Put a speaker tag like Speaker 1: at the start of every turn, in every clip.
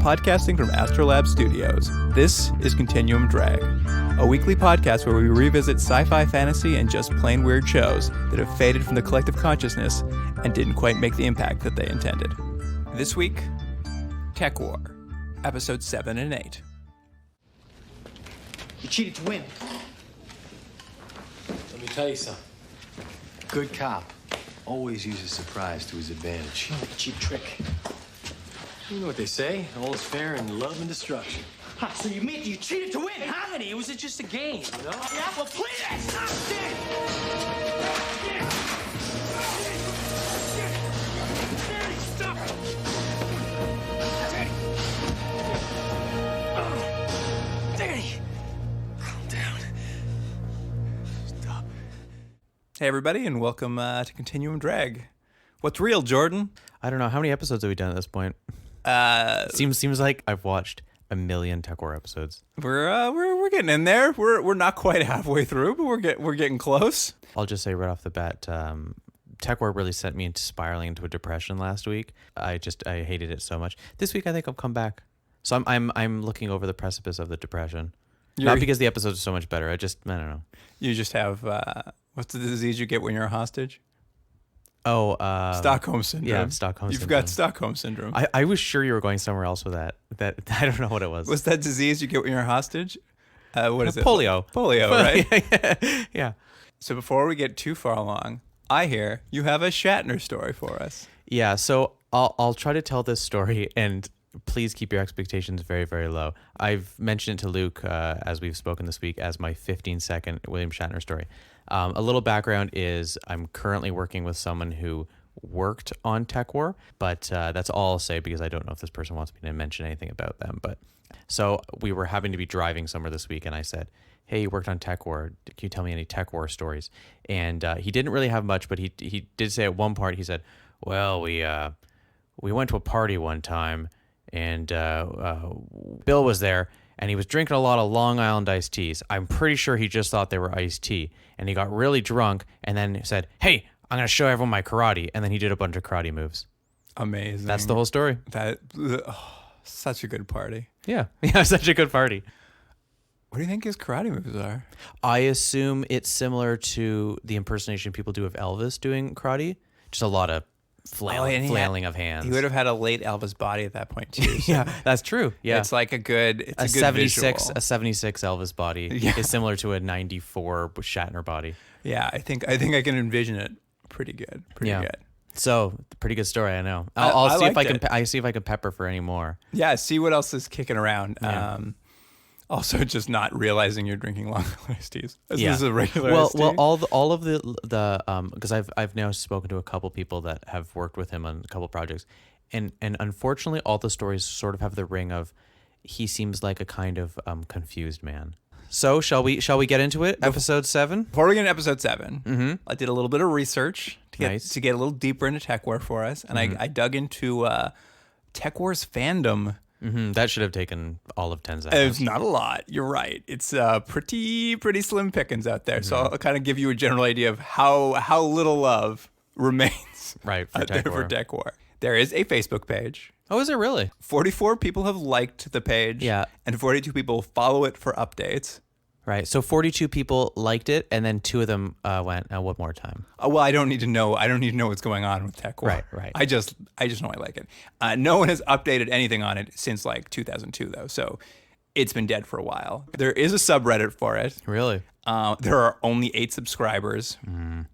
Speaker 1: Podcasting from Astrolab Studios, this is Continuum Drag, a weekly podcast where we revisit sci-fi, fantasy, and just plain weird shows that have faded from the collective consciousness and didn't quite make the impact that they intended. This week, Tekwar, episodes 7 and 8.
Speaker 2: You cheated to win.
Speaker 3: Let me tell you something. Good cop always uses surprise to his advantage.
Speaker 2: Cheap trick.
Speaker 3: You know what they say, all is fair in love and destruction.
Speaker 2: Ha, so you mean you cheated to win, huh?
Speaker 3: It was just a game, you know?
Speaker 2: Yeah, well, play that! Stop! Stop! Danny! Calm down. Stop.
Speaker 1: Hey everybody, and welcome to Continuum Drag. What's real, Jordan?
Speaker 4: I don't know. How many episodes have we done at this point? Seems like I've watched a million Tekwar episodes.
Speaker 1: We're getting in there. We're not quite halfway through, but we're getting close.
Speaker 4: I'll just say right off the bat, Tekwar really sent me into spiraling into a depression last week. I hated it so much. This week I think I'll come back. So I'm looking over the precipice of the depression. Not because the episodes are so much better. I don't know.
Speaker 1: You just have what's the disease you get when you're a hostage?
Speaker 4: Oh,
Speaker 1: Stockholm syndrome.
Speaker 4: Yeah, Stockholm syndrome.
Speaker 1: You've got Stockholm syndrome.
Speaker 4: I was sure you were going somewhere else with that. That I don't know what it was.
Speaker 1: What's that disease you get when you're a hostage? What is it?
Speaker 4: Polio.
Speaker 1: Polio, right?
Speaker 4: Yeah.
Speaker 1: So before we get too far along, I hear you have a Shatner story for us.
Speaker 4: Yeah. So I'll try to tell this story, and please keep your expectations very, very low. I've mentioned it to Luke as we've spoken this week as my 15-second William Shatner story. A little background is I'm currently working with someone who worked on Tekwar, but that's all I'll say because I don't know if this person wants me to mention anything about them. But so we were having to be driving somewhere this week, and I said, "Hey, you worked on Tekwar. Can you tell me any Tekwar stories?" And he didn't really have much, but he did say at one part, he said, "Well, we went to a party one time, and Bill was there." And he was drinking a lot of Long Island iced teas. I'm pretty sure he just thought they were iced tea. And he got really drunk and then said, "Hey, I'm going to show everyone my karate." And then he did a bunch of karate moves.
Speaker 1: Amazing.
Speaker 4: That's the whole story.
Speaker 1: Such a good party.
Speaker 4: Yeah. Yeah, such a good party.
Speaker 1: What do you think his karate moves are?
Speaker 4: I assume it's similar to the impersonation people do of Elvis doing karate. Just a lot of flailing of hands.
Speaker 1: He would have had a late Elvis body at that point too. So
Speaker 4: yeah, that's true. Yeah,
Speaker 1: it's like a good
Speaker 4: 76
Speaker 1: visual.
Speaker 4: A 76 Elvis body is similar to a 94 Shatner body.
Speaker 1: Yeah, I think I can envision it pretty good. Pretty good.
Speaker 4: So pretty good story. I know. I'll see if I can. I see if I can pepper for any more.
Speaker 1: Yeah, see what else is kicking around.
Speaker 4: Yeah.
Speaker 1: Also, just not realizing you're drinking Long Island iced teas. This is a regular
Speaker 4: well,
Speaker 1: iced tea.
Speaker 4: well, all of the because I've now spoken to a couple people that have worked with him on a couple projects, and unfortunately, all the stories sort of have the ring of he seems like a kind of confused man. So shall we get into it? Episode 7.
Speaker 1: Before we get into episode 7, I did a little bit of research to get a little deeper into Tekwar for us, and I dug into Tekwar's fandom.
Speaker 4: That should have taken all of 10 seconds.
Speaker 1: It's not a lot. You're right. It's pretty slim pickings out there. So I'll kind of give you a general idea of how little love remains
Speaker 4: right
Speaker 1: for Tekwar. There is a Facebook page.
Speaker 4: Oh, is it really?
Speaker 1: 44 people have liked the page.
Speaker 4: Yeah.
Speaker 1: And 42 people follow it for updates.
Speaker 4: Right. So 42 people liked it, and then 2 of them went, one more time.
Speaker 1: Well, I don't need to know. I don't need to know what's going on with Tekwar.
Speaker 4: Right.
Speaker 1: I just know I like it. No one has updated anything on it since like 2002, though. So it's been dead for a while. There is a subreddit for it.
Speaker 4: Really?
Speaker 1: There are only 8 subscribers. And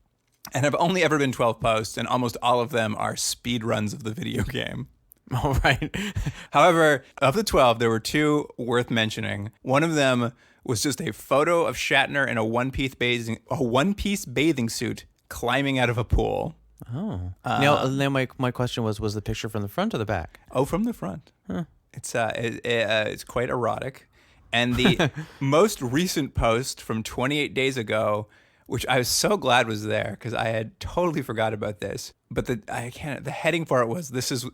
Speaker 1: have only ever been 12 posts, and almost all of them are speed runs of the video game.
Speaker 4: All right.
Speaker 1: However, of the 12, there were 2 worth mentioning. One of them was just a photo of Shatner in a one-piece bathing suit climbing out of a pool.
Speaker 4: Oh. Now my question was the picture from the front or the back?
Speaker 1: Oh, from the front. Huh. It's quite erotic. And the most recent post from 28 days ago, which I was so glad was there because I had totally forgot about this. But the heading for it was, "This is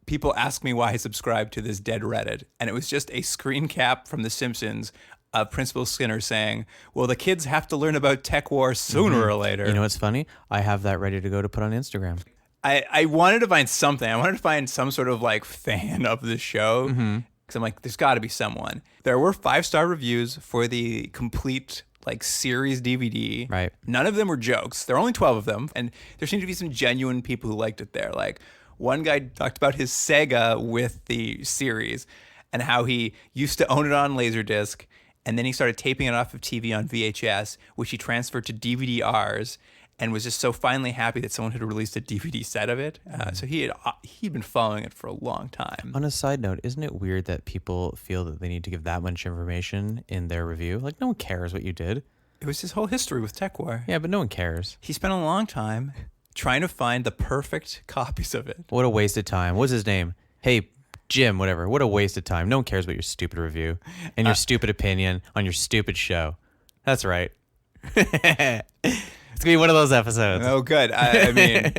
Speaker 1: people ask me why I subscribe to this dead Reddit," and it was just a screen cap from The Simpsons of Principal Skinner saying, well, the kids have to learn about Tekwar sooner or later.
Speaker 4: You know what's funny? I have that ready to go to put on Instagram.
Speaker 1: I wanted to find something. I wanted to find some sort of like fan of the show. Because I'm like, there's got to be someone. There were 5-star reviews for the complete like series DVD.
Speaker 4: Right.
Speaker 1: None of them were jokes. There are only 12 of them. And there seemed to be some genuine people who liked it there. Like one guy talked about his Sega with the series and how he used to own it on Laserdisc. And then he started taping it off of TV on VHS, which he transferred to DVD-Rs. And was just so finally happy that someone had released a DVD set of it. So he'd been following it for a long time.
Speaker 4: On a side note, isn't it weird that people feel that they need to give that much information in their review? Like, no one cares what you did.
Speaker 1: It was his whole history with Tekwar.
Speaker 4: Yeah, but no one cares.
Speaker 1: He spent a long time trying to find the perfect copies of it.
Speaker 4: What a waste of time. What's his name? Hey, Jim, whatever. What a waste of time. No one cares about your stupid review and your stupid opinion on your stupid show. That's right. It's going to be one of those episodes.
Speaker 1: Oh, good. I mean,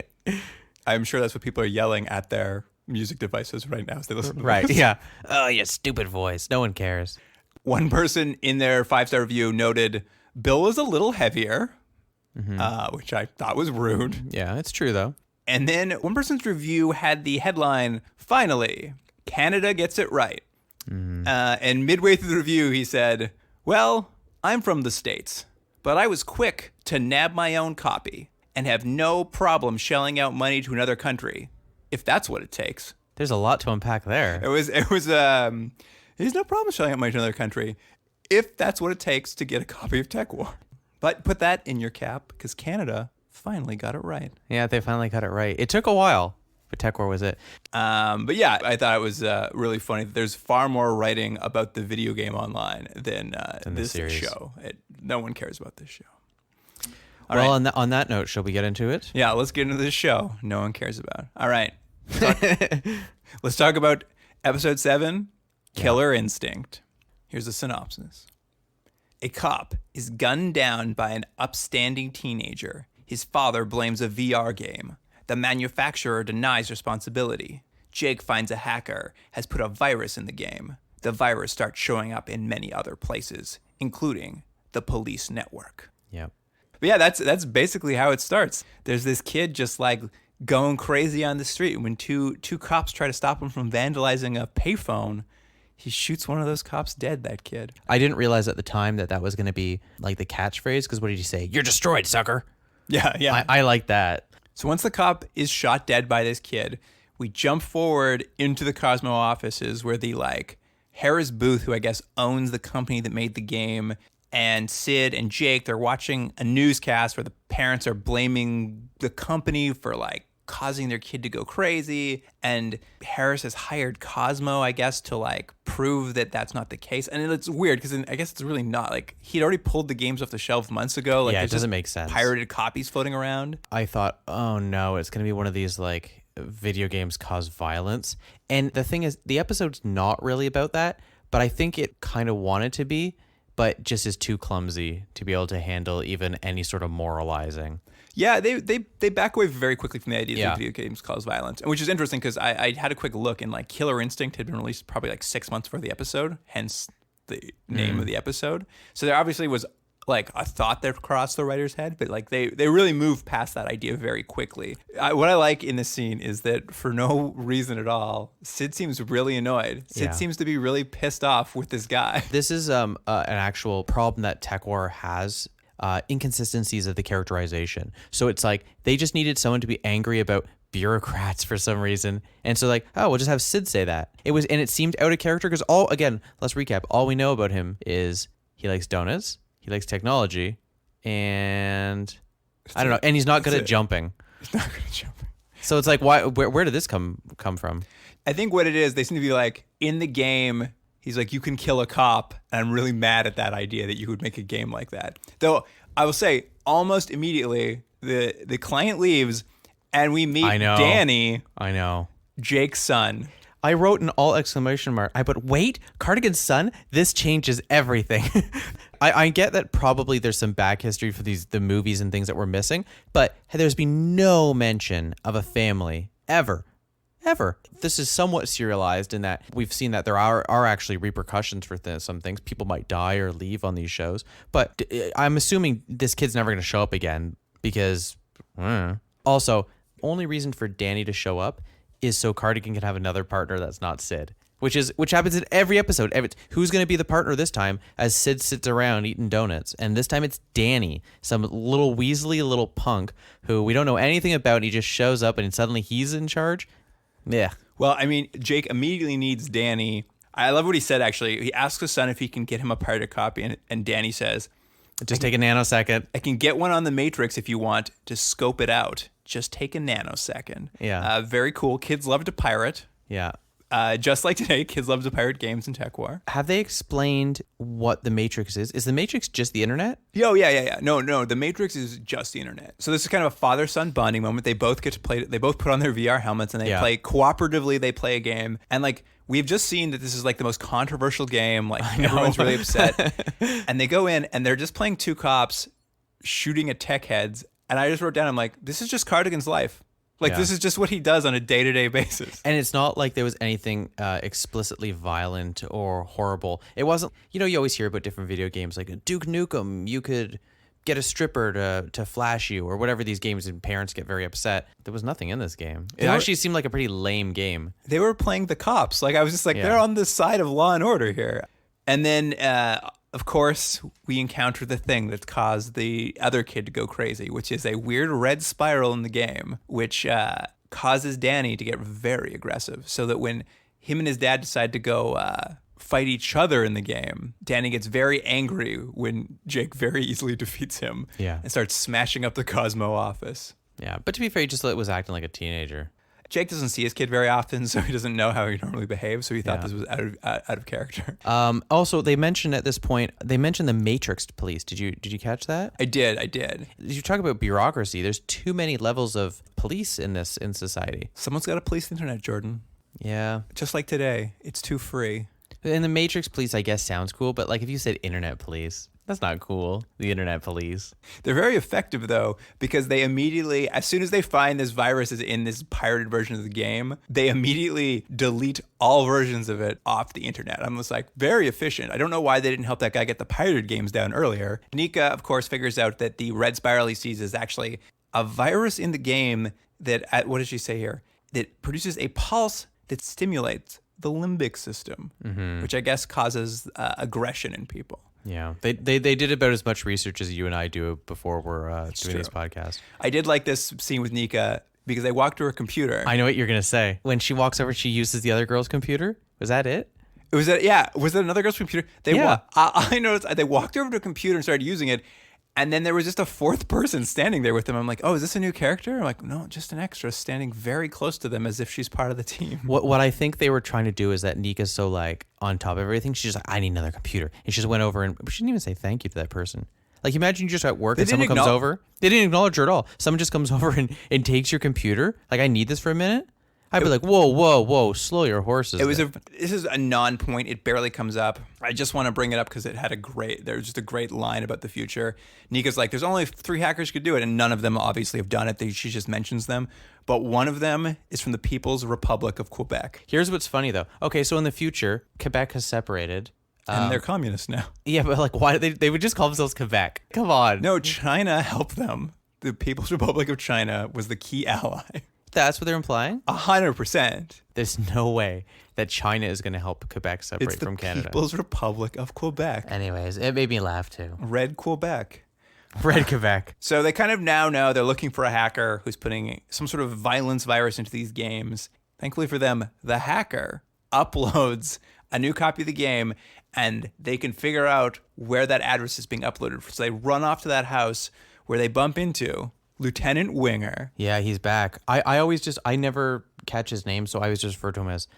Speaker 1: I'm sure that's what people are yelling at their music devices right now as they listen to
Speaker 4: Right,
Speaker 1: this.
Speaker 4: yeah. Oh, you stupid voice. No one cares.
Speaker 1: One person in their 5-star review noted, Bill was a little heavier, which I thought was rude.
Speaker 4: Yeah, it's true, though.
Speaker 1: And then one person's review had the headline, finally, Canada gets it right. And midway through the review, he said, well, I'm from the States, but I was quick to nab my own copy and have no problem shelling out money to another country, if that's what it takes.
Speaker 4: There's a lot to unpack there.
Speaker 1: There's no problem shelling out money to another country, if that's what it takes to get a copy of Tekwar. But put that in your cap, because Canada finally got it right.
Speaker 4: Yeah, they finally got it right. It took a while, but Tekwar was it.
Speaker 1: But yeah, I thought it was really funny that there's far more writing about the video game online than this
Speaker 4: series.
Speaker 1: show. No one cares about this show.
Speaker 4: All right. On that note, shall we get into it?
Speaker 1: Yeah, let's get into this show no one cares about. All right. Let's talk about episode 7, Killer Instinct. Here's a synopsis. A cop is gunned down by an upstanding teenager. His father blames a VR game. The manufacturer denies responsibility. Jake finds a hacker has put a virus in the game. The virus starts showing up in many other places, including the police network.
Speaker 4: Yep.
Speaker 1: But yeah, that's basically how it starts. There's this kid just like going crazy on the street. When two cops try to stop him from vandalizing a payphone, he shoots one of those cops dead, that kid.
Speaker 4: I didn't realize at the time that was going to be like the catchphrase, because what did he say? You're destroyed, sucker.
Speaker 1: Yeah.
Speaker 4: I like that.
Speaker 1: So once the cop is shot dead by this kid, we jump forward into the Cosmo offices where the Harris Booth, who I guess owns the company that made the game, and Sid and Jake, they're watching a newscast where the parents are blaming the company for causing their kid to go crazy. And Harris has hired Cosmo, I guess, to prove that that's not the case. And it's weird because I guess it's really not. He'd already pulled the games off the shelf months ago.
Speaker 4: Yeah, it doesn't make sense.
Speaker 1: Pirated copies floating around.
Speaker 4: I thought, oh no, it's going to be one of these video games cause violence. And the thing is, the episode's not really about that, but I think it kind of wanted to be, but just is too clumsy to be able to handle even any sort of moralizing.
Speaker 1: Yeah, they back away very quickly from the idea
Speaker 4: Yeah.
Speaker 1: that video games cause violence, which is interesting because I had a quick look and Killer Instinct had been released probably 6 months before the episode, hence the name of the episode. So there obviously was a thought that crossed the writer's head, but they really moved past that idea very quickly. What I like in this scene is that for no reason at all, Sid seems really annoyed. Sid
Speaker 4: Yeah.
Speaker 1: seems to be really pissed off with this guy.
Speaker 4: This is an actual problem that Tekwar has. Inconsistencies of the characterization. So it's they just needed someone to be angry about bureaucrats for some reason. And so we'll just have Sid say that. It seemed out of character because let's recap. All we know about him is he likes donuts, he likes technology, and I don't know. And he's not good at jumping.
Speaker 1: He's not good at jumping.
Speaker 4: So it's where did this come from?
Speaker 1: I think what it is, they seem to be in the game, he's you can kill a cop, and I'm really mad at that idea that you would make a game like that. Though, I will say, almost immediately, the client leaves, and we meet Danny,
Speaker 4: I know.
Speaker 1: Jake's son.
Speaker 4: I wrote an all exclamation mark. But wait, Cardigan's son? This changes everything. I get that probably there's some back history for the movies and things that we're missing, but there's been no mention of a family ever ever. This is somewhat serialized in that we've seen that there are actually repercussions for some things. People might die or leave on these shows. But I'm assuming this kid's never going to show up again because... Also, only reason for Danny to show up is so Cardigan can have another partner that's not Sid. Which happens in every episode. Who's going to be the partner this time as Sid sits around eating donuts? And this time it's Danny, some little Weasley little punk who we don't know anything about. And he just shows up and suddenly he's in charge. Yeah.
Speaker 1: Well, I mean, Jake immediately needs Danny. I love what he said, actually. He asks his son if he can get him a pirated copy. And Danny says,
Speaker 4: Just take a nanosecond.
Speaker 1: I can get one on the Matrix if you want to scope it out. Just take a nanosecond.
Speaker 4: Yeah.
Speaker 1: Very cool. Kids love to pirate.
Speaker 4: Yeah.
Speaker 1: Just like today, kids love to pirate games in Tekwar.
Speaker 4: Have they explained what the Matrix is? Is the Matrix just the internet?
Speaker 1: Yeah. No. The Matrix is just the internet. So this is kind of a father-son bonding moment. They both get to play. They both put on their VR helmets and they play cooperatively. They play a game, and like we've just seen that this is like the most controversial game. Like everyone's really upset, and they go in and they're just playing two cops shooting at tech heads. And I just wrote down, I'm like, this is just Cardigan's life. Like, this is just what he does on a day-to-day basis.
Speaker 4: And it's not like there was anything explicitly violent or horrible. It wasn't, you always hear about different video games like Duke Nukem. You could get a stripper to flash you or whatever these games, and parents get very upset. There was nothing in this game. It actually seemed like a pretty lame game.
Speaker 1: They were playing the cops. Like, I was just like, they're on the side of law and order here. And then... of course, we encounter the thing that caused the other kid to go crazy, which is a weird red spiral in the game, which causes Danny to get very aggressive. So that when him and his dad decide to go fight each other in the game, Danny gets very angry when Jake very easily defeats him and starts smashing up the Cosmo office.
Speaker 4: Yeah, but to be fair, he just was acting like a teenager.
Speaker 1: Jake doesn't see his kid very often, so he doesn't know how he normally behaves. So he thought this was out of character.
Speaker 4: Also, they mentioned at this point, the Matrix police. Did you catch that?
Speaker 1: I did.
Speaker 4: You talk about bureaucracy. There's too many levels of police in society.
Speaker 1: Someone's got to police the internet, Jordan.
Speaker 4: Yeah.
Speaker 1: Just like today, it's too free.
Speaker 4: And the Matrix police, I guess, sounds cool, but like if you said internet police, that's not cool. The internet police.
Speaker 1: They're very effective, though, because they immediately, as soon as they find this virus is in this pirated version of the game, they immediately delete all versions of it off the internet. I'm just like, very efficient. I don't know why they didn't help that guy get the pirated games down earlier. Nika, of course, figures out that the red spiral he sees is actually a virus in the game that, what did she say here? That produces a pulse that stimulates the limbic system, which I guess causes aggression in people.
Speaker 4: Yeah, they did about as much research as you and I do before we're doing this podcast.
Speaker 1: I did like this scene with Nika because they walked to her computer.
Speaker 4: I know what you're going to say. When she walks over, she uses the other girl's computer. Was that it?
Speaker 1: Was that another girl's computer? I noticed they walked over to a computer and started using it. And then there was just a fourth person standing there with them. I'm like, oh, is this a new character? I'm like, no, just an extra standing very close to them as if she's part of the team.
Speaker 4: What I think they were trying to do is that Nika's so like on top of everything. She's just like, I need another computer. And she just went over and she didn't even say thank you to that person. Like imagine you're just at work and someone comes over. They didn't acknowledge her at all. Someone just comes over and takes your computer. Like, I need this for a minute. I'd be like, whoa, slow your horses.
Speaker 1: This is a non-point. It barely comes up. I just want to bring it up because there's just a great line about the future. Nika's like, there's only 3 hackers who could do it, and none of them obviously have done it. She just mentions them. But one of them is from the People's Republic of Quebec.
Speaker 4: Here's what's funny, though. Okay, so in the future, Quebec has separated.
Speaker 1: And they're communists now.
Speaker 4: Yeah, but like, why they would just call themselves Quebec? Come on.
Speaker 1: No, China helped them. The People's Republic of China was the key ally.
Speaker 4: That's what they're implying?
Speaker 1: 100%.
Speaker 4: There's no way that China is going to help Quebec separate from Canada.
Speaker 1: It's the People's Republic of Quebec.
Speaker 4: Anyways, it made me laugh too.
Speaker 1: Red Quebec.
Speaker 4: Red Quebec.
Speaker 1: So they kind of now know they're looking for a hacker who's putting some sort of violence virus into these games. Thankfully for them, the hacker uploads a new copy of the game and they can figure out where that address is being uploaded. So they run off to that house where they bump into Lieutenant Winger.
Speaker 4: Yeah, he's back. I never catch his name, so I always just refer to him as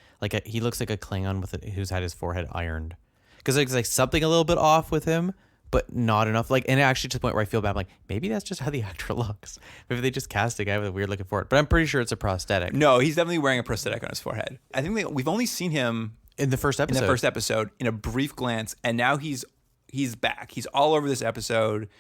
Speaker 4: he looks like a Klingon who's had his forehead ironed. Because it's like something a little bit off with him, but not enough. And actually to the point where I feel bad, I'm like, maybe that's just how the actor looks. Maybe they just cast a guy with a weird looking forehead. But I'm pretty sure it's a prosthetic.
Speaker 1: No, he's definitely wearing a prosthetic on his forehead. I think we've only seen him
Speaker 4: in the first episode.
Speaker 1: In a brief glance, and now he's back. He's all over this episode.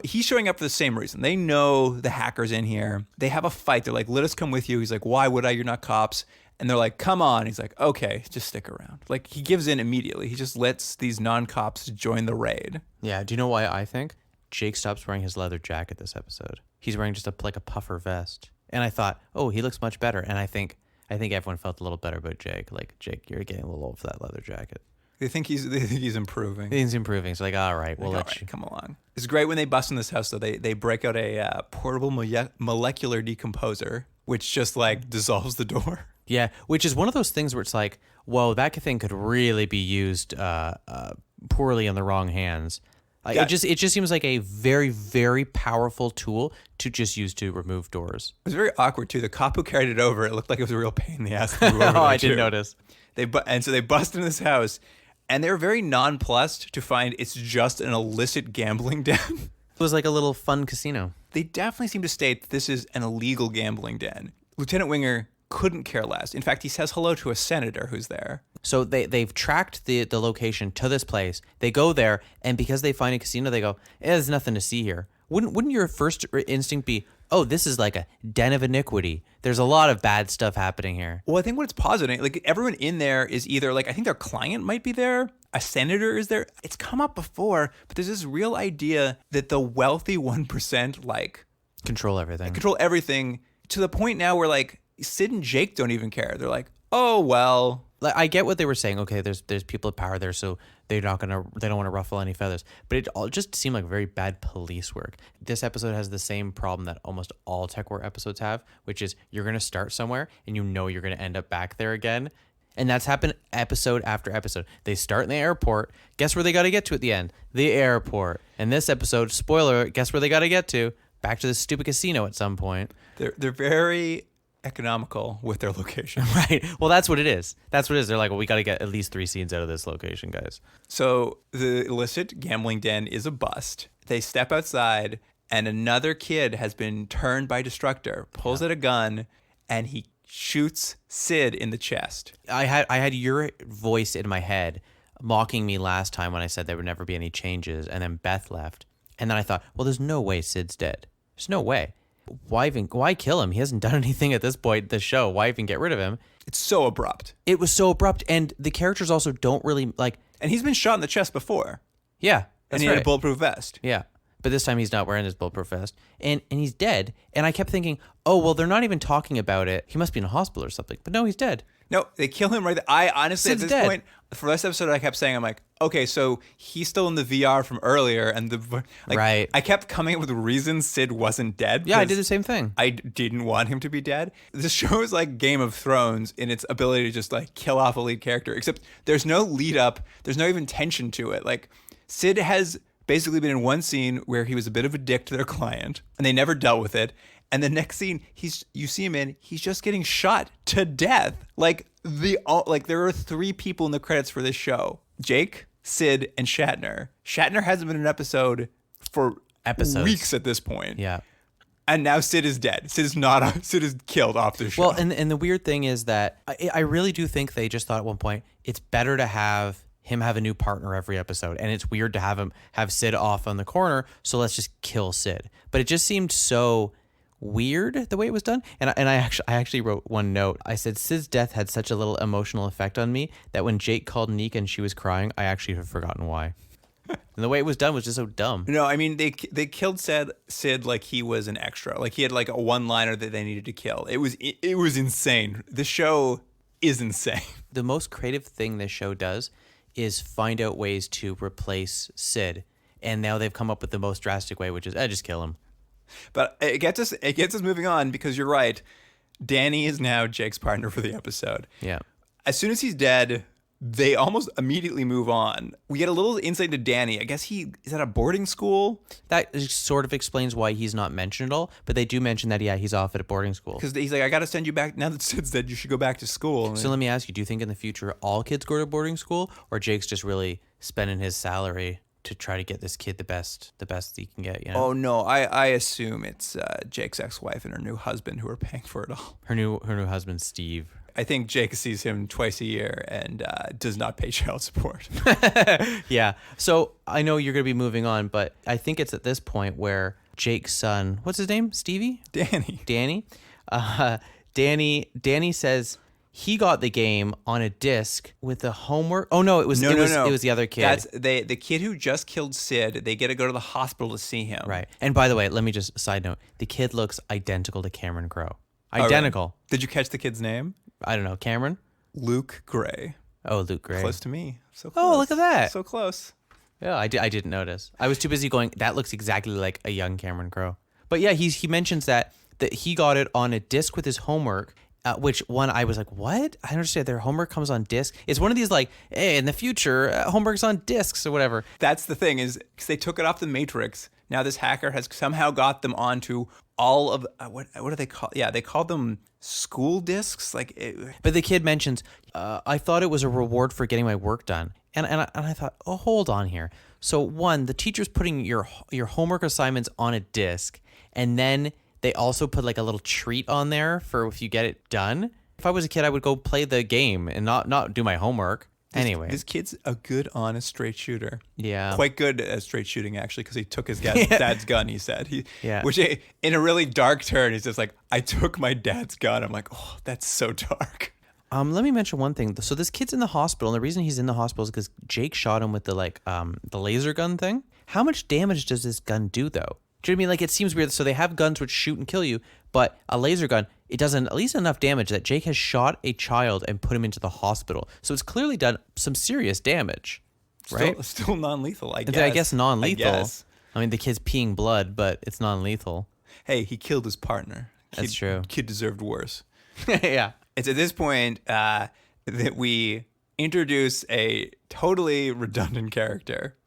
Speaker 1: he's showing up for the same reason. They know the hacker's in here. They have a fight. They're like, let us come with you. He's like, why would I? You're not cops. And they're like, come on. He's like, okay, just stick around. Like, he gives in immediately. He just lets these non-cops join the raid.
Speaker 4: Yeah. Do you know why I think? Jake stops wearing his leather jacket this episode. He's wearing just a puffer vest. And I thought, oh, he looks much better. And I think everyone felt a little better about Jake. Like, Jake, you're getting a little old for that leather jacket.
Speaker 1: They think he's improving.
Speaker 4: He's improving. It's like, all right, we'll
Speaker 1: like,
Speaker 4: let you.
Speaker 1: Come along. It's great when they bust in this house, though. They break out a portable molecular decomposer, which just like dissolves the door.
Speaker 4: Yeah, which is one of those things where it's like, whoa, that thing could really be used poorly in the wrong hands. It just seems like a very, very powerful tool to just use to remove doors.
Speaker 1: It was very awkward too. The cop who carried it over, it looked like it was a real pain in the ass to move over.
Speaker 4: I didn't notice.
Speaker 1: So they bust into this house, and they're very nonplussed to find it's just an illicit gambling den.
Speaker 4: It was like a little fun casino.
Speaker 1: They definitely seem to state that this is an illegal gambling den. Lieutenant Winger couldn't care less. In fact, he says hello to a senator who's there.
Speaker 4: So they've tracked the location to this place. They go there, and because they find a casino, they go, there's nothing to see here. Wouldn't your first instinct be, oh, this is like a den of iniquity. There's a lot of bad stuff happening here.
Speaker 1: Well, I think what it's positing, like everyone in there is either like, I think their client might be there, a senator is there. It's come up before, but there's this real idea that the wealthy 1% like
Speaker 4: control everything
Speaker 1: to the point now where like Sid and Jake don't even care. They're like, oh, well.
Speaker 4: Like, I get what they were saying. Okay, there's people of power there, so they don't want to ruffle any feathers. But it all just seemed like very bad police work. This episode has the same problem that almost all Tekwar episodes have, which is you're going to start somewhere and you know you're going to end up back there again. And that's happened episode after episode. They start in the airport. Guess where they got to get to at the end? The airport. And this episode, spoiler, guess where they got to get to? Back to the stupid casino at some point.
Speaker 1: They're very economical with their location.
Speaker 4: Right. Well, that's what it is. They're like, well, we got to get at least 3 scenes out of this location, guys.
Speaker 1: So the illicit gambling den is a bust. They step outside, and another kid has been turned by Destructor, pulls out a gun, and he shoots Sid in the chest.
Speaker 4: I had your voice in my head mocking me last time when I said there would never be any changes, and then Beth left. And then I thought, well, there's no way Sid's dead. There's no way. Why kill him? He hasn't done anything at this point in the show. Why even get rid of him?
Speaker 1: It's so abrupt.
Speaker 4: It was so abrupt, and the characters also don't really like.
Speaker 1: And he's been shot in the chest before.
Speaker 4: Yeah,
Speaker 1: and he had a bulletproof vest.
Speaker 4: Yeah, but this time he's not wearing his bulletproof vest, and he's dead. And I kept thinking, oh well, they're not even talking about it. He must be in a hospital or something. But no, he's dead.
Speaker 1: No, they kill him right there. I honestly,
Speaker 4: Sid's
Speaker 1: at this
Speaker 4: dead.
Speaker 1: point, for this episode, I kept saying, I'm like, okay, so he's still in the VR from earlier, and
Speaker 4: right.
Speaker 1: I kept coming up with reasons Sid wasn't dead.
Speaker 4: Yeah, I did the same thing.
Speaker 1: I didn't want him to be dead. This show is like Game of Thrones in its ability to just like kill off a lead character, except there's no lead up. There's no even tension to it. Like Sid has basically been in one scene where he was a bit of a dick to their client, and they never dealt with it. And the next scene, you see him in, he's just getting shot to death. Like there are 3 people in the credits for this show: Jake, Sid, and Shatner. Shatner hasn't been in an episode for weeks at this point.
Speaker 4: Yeah.
Speaker 1: And now Sid is dead. Sid is killed off the show.
Speaker 4: Well, and the weird thing is that I really do think they just thought at one point it's better to have him have a new partner every episode, and it's weird to have Sid off on the corner, so let's just kill Sid. But it just seemed so weird the way it was done, and I actually wrote one note. I said Sid's death had such a little emotional effect on me that when Jake called Neek and she was crying, I actually have forgotten why. And the way it was done was just so dumb.
Speaker 1: No, I mean they killed Sid like he was an extra, like he had like a one-liner that they needed to kill. It was insane. The show is insane.
Speaker 4: The most creative thing this show does is find out ways to replace Sid, and now they've come up with the most drastic way, which is just kill him.
Speaker 1: But it gets us moving on, because you're right. Danny is now Jake's partner for the episode.
Speaker 4: Yeah.
Speaker 1: As soon as he's dead, they almost immediately move on. We get a little insight into Danny. I guess he is at a boarding school.
Speaker 4: That sort of explains why he's not mentioned at all, but they do mention that, yeah, he's off at a boarding school.
Speaker 1: Because he's like, I got to send you back. Now that Sid's dead, you should go back to school.
Speaker 4: So let me ask you, do you think in the future all kids go to boarding school, or Jake's just really spending his salary to try to get this kid the best he can get? You know?
Speaker 1: Oh, no. I assume it's Jake's ex-wife and her new husband who are paying for it all.
Speaker 4: Her new husband, Steve.
Speaker 1: I think Jake sees him twice a year and does not pay child support.
Speaker 4: Yeah. So I know you're going to be moving on, but I think it's at this point where Jake's son, what's his name? Stevie? Danny. Danny says he got the game on a disc with the homework. Oh no, it was the other kid.
Speaker 1: That's the kid who just killed Sid. They get to go to the hospital to see him.
Speaker 4: Right. And by the way, let me just side note: the kid looks identical to Cameron Crowe.
Speaker 1: Oh, really?
Speaker 4: Identical.
Speaker 1: Did you catch the kid's name?
Speaker 4: I don't know, Cameron.
Speaker 1: Luke Gray.
Speaker 4: Oh, Luke Gray.
Speaker 1: Close to me. So close.
Speaker 4: Oh, look at that.
Speaker 1: So close.
Speaker 4: Yeah, I didn't notice. I was too busy going, that looks exactly like a young Cameron Crowe. But yeah, he mentions that he got it on a disc with his homework, which one I was like, what? I understand their homework comes on disc. It's one of these like, hey, in the future, homework's on discs or whatever.
Speaker 1: That's the thing is because they took it off the Matrix. Now this hacker has somehow got them onto all of, what do they call? Yeah, they call them school discs.
Speaker 4: But the kid mentions, I thought it was a reward for getting my work done. And I thought, oh, hold on here. So one, the teacher's putting your homework assignments on a disc, and then they also put like a little treat on there for if you get it done. If I was a kid, I would go play the game and not do my homework. Anyway.
Speaker 1: This kid's a good, honest, straight shooter.
Speaker 4: Yeah.
Speaker 1: Quite good at straight shooting, actually, because he took his dad's gun, he said. Which, in a really dark turn, he's just like, I took my dad's gun. I'm like, oh, that's so dark.
Speaker 4: Let me mention one thing. So this kid's in the hospital, and the reason he's in the hospital is because Jake shot him with the laser gun thing. How much damage does this gun do, though? Do you know what I mean? Like, it seems weird. So they have guns which shoot and kill you, but a laser gun, it does at least enough damage that Jake has shot a child and put him into the hospital. So it's clearly done some serious damage, right?
Speaker 1: Still non-lethal, I guess.
Speaker 4: I guess non-lethal. I mean, the kid's peeing blood, but it's non-lethal.
Speaker 1: Hey, he killed his partner.
Speaker 4: That's true.
Speaker 1: Kid deserved worse.
Speaker 4: Yeah.
Speaker 1: It's at this point that we introduce a totally redundant character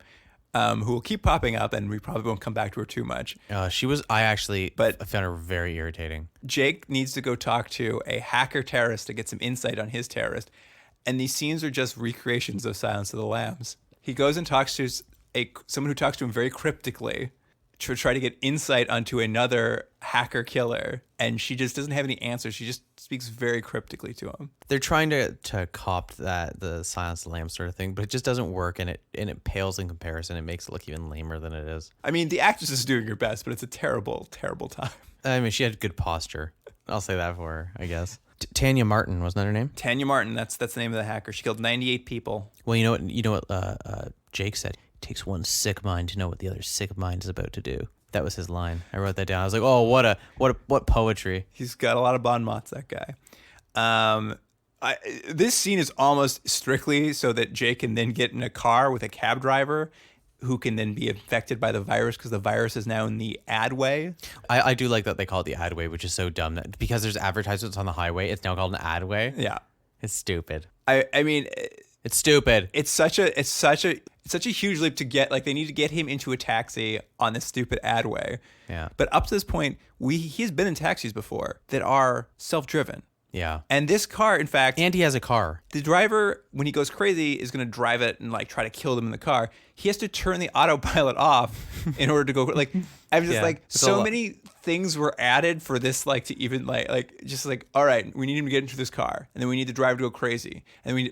Speaker 1: who will keep popping up, and we probably won't come back to her too much.
Speaker 4: I found her very irritating.
Speaker 1: Jake needs to go talk to a hacker terrorist to get some insight on his terrorist, and these scenes are just recreations of Silence of the Lambs. He goes and talks to someone who talks to him very cryptically to try to get insight onto another hacker killer, and she just doesn't have any answers. She just speaks very cryptically to him.
Speaker 4: They're trying to cop the Silence of the Lambs sort of thing, but it just doesn't work, and it pales in comparison. It makes it look even lamer than it is.
Speaker 1: I mean, the actress is doing her best, but it's a terrible, terrible time.
Speaker 4: I mean, she had good posture. I'll say that for her, I guess. Tanya Martin, wasn't that her name?
Speaker 1: Tanya Martin, that's the name of the hacker. She killed 98 people.
Speaker 4: Well, you know what Jake said? It takes one sick mind to know what the other sick mind is about to do. That was his line. I wrote that down. I was like, oh, what poetry.
Speaker 1: He's got a lot of bon mots, that guy. This scene is almost strictly so that Jake can then get in a car with a cab driver who can then be infected by the virus because the virus is now in the adway.
Speaker 4: I do like that they call it the adway, which is so dumb that because there's advertisements on the highway, it's now called an adway.
Speaker 1: Yeah.
Speaker 4: It's stupid.
Speaker 1: I mean,
Speaker 4: it's stupid.
Speaker 1: It's such a huge leap to get. Like, they need to get him into a taxi on this stupid adway.
Speaker 4: Yeah.
Speaker 1: But up to this point, he's been in taxis before that are self-driven.
Speaker 4: Yeah.
Speaker 1: And this car, in fact,
Speaker 4: and he has a car.
Speaker 1: The driver, when he goes crazy, is going to drive it and like try to kill them in the car. He has to turn the autopilot off in order to go. Like, I'm just so many things were added for this, like, to even all right, we need him to get into this car, and then we need the driver to go crazy,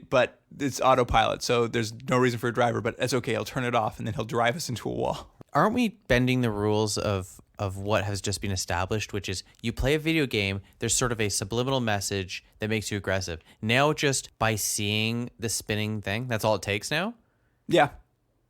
Speaker 1: but it's autopilot, so there's no reason for a driver. But that's okay. He'll turn it off, and then he'll drive us into a wall.
Speaker 4: Aren't we bending the rules of what has just been established, which is you play a video game, there's sort of a subliminal message that makes you aggressive. Now just by seeing the spinning thing, that's all it takes now?
Speaker 1: Yeah.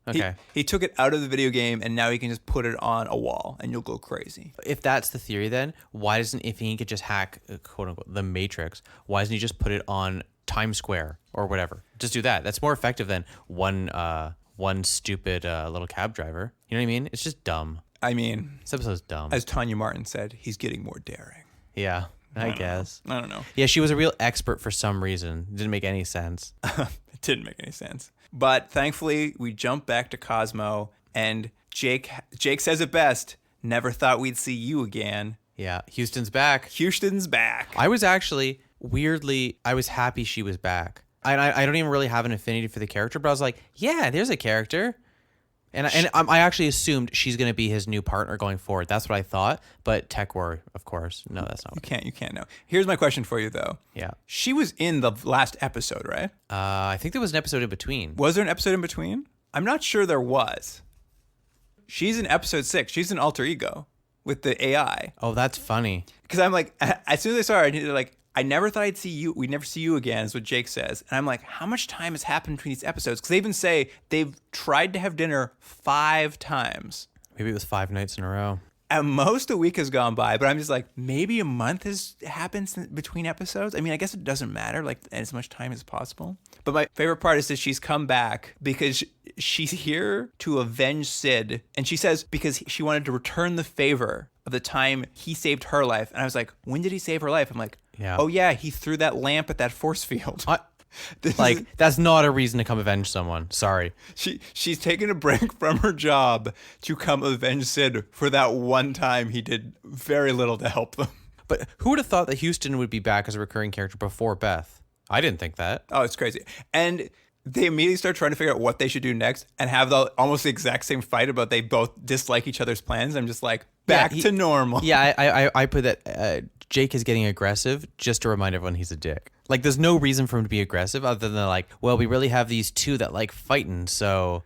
Speaker 4: Okay.
Speaker 1: He took it out of the video game, and now he can just put it on a wall, and you'll go crazy.
Speaker 4: If that's the theory, then why doesn't, if he could just hack, quote unquote, the Matrix, why doesn't he just put it on Times Square or whatever? Just do that. That's more effective than one stupid little cab driver. You know what I mean? It's just dumb.
Speaker 1: I mean,
Speaker 4: this episode's dumb.
Speaker 1: As Tanya Martin said, he's getting more daring.
Speaker 4: Yeah, I guess.
Speaker 1: I don't know.
Speaker 4: Yeah, she was a real expert for some reason. It didn't make any sense.
Speaker 1: It didn't make any sense. But thankfully, we jump back to Cosmo, and Jake says it best, never thought we'd see you again.
Speaker 4: Yeah, Houston's back.
Speaker 1: Houston's back.
Speaker 4: I was actually, weirdly, I was happy she was back. I don't even really have an affinity for the character, but I was like, yeah, there's a character. And I actually assumed she's going to be his new partner going forward. That's what I thought. But Tekwar, of course, no, that's not.
Speaker 1: You can't know. Here's my question for you though.
Speaker 4: Yeah.
Speaker 1: She was in the last episode, right?
Speaker 4: I think there was an episode in between.
Speaker 1: Was there an episode in between? I'm not sure there was. She's in episode 6. She's an alter ego with the AI.
Speaker 4: Oh, that's funny.
Speaker 1: Because I'm like, as soon as I saw her, they're like, I never thought I'd see you. We'd never see you again, is what Jake says. And I'm like, how much time has happened between these episodes? Because they even say they've tried to have dinner 5 times.
Speaker 4: Maybe it was 5 nights in a row.
Speaker 1: At most, a week has gone by, but I'm just like, maybe a month has happened between episodes. I mean, I guess it doesn't matter, like as much time as possible. But my favorite part is that she's come back because she's here to avenge Sid. And she says because she wanted to return the favor of the time he saved her life. And I was like, when did he save her life? I'm like,
Speaker 4: Yeah.
Speaker 1: oh yeah, he threw that lamp at that force field.
Speaker 4: That's not a reason to come avenge someone. Sorry.
Speaker 1: She's taken a break from her job to come avenge Sid for that one time he did very little to help them.
Speaker 4: But who would have thought that Houston would be back as a recurring character before Beth? I didn't think that.
Speaker 1: Oh, it's crazy. And they immediately start trying to figure out what they should do next and have almost the exact same fight about they both dislike each other's plans. I'm just like, back to normal.
Speaker 4: Yeah, I put that Jake is getting aggressive just to remind everyone he's a dick. Like, there's no reason for him to be aggressive other than like, well, we really have these two that like fighting, so...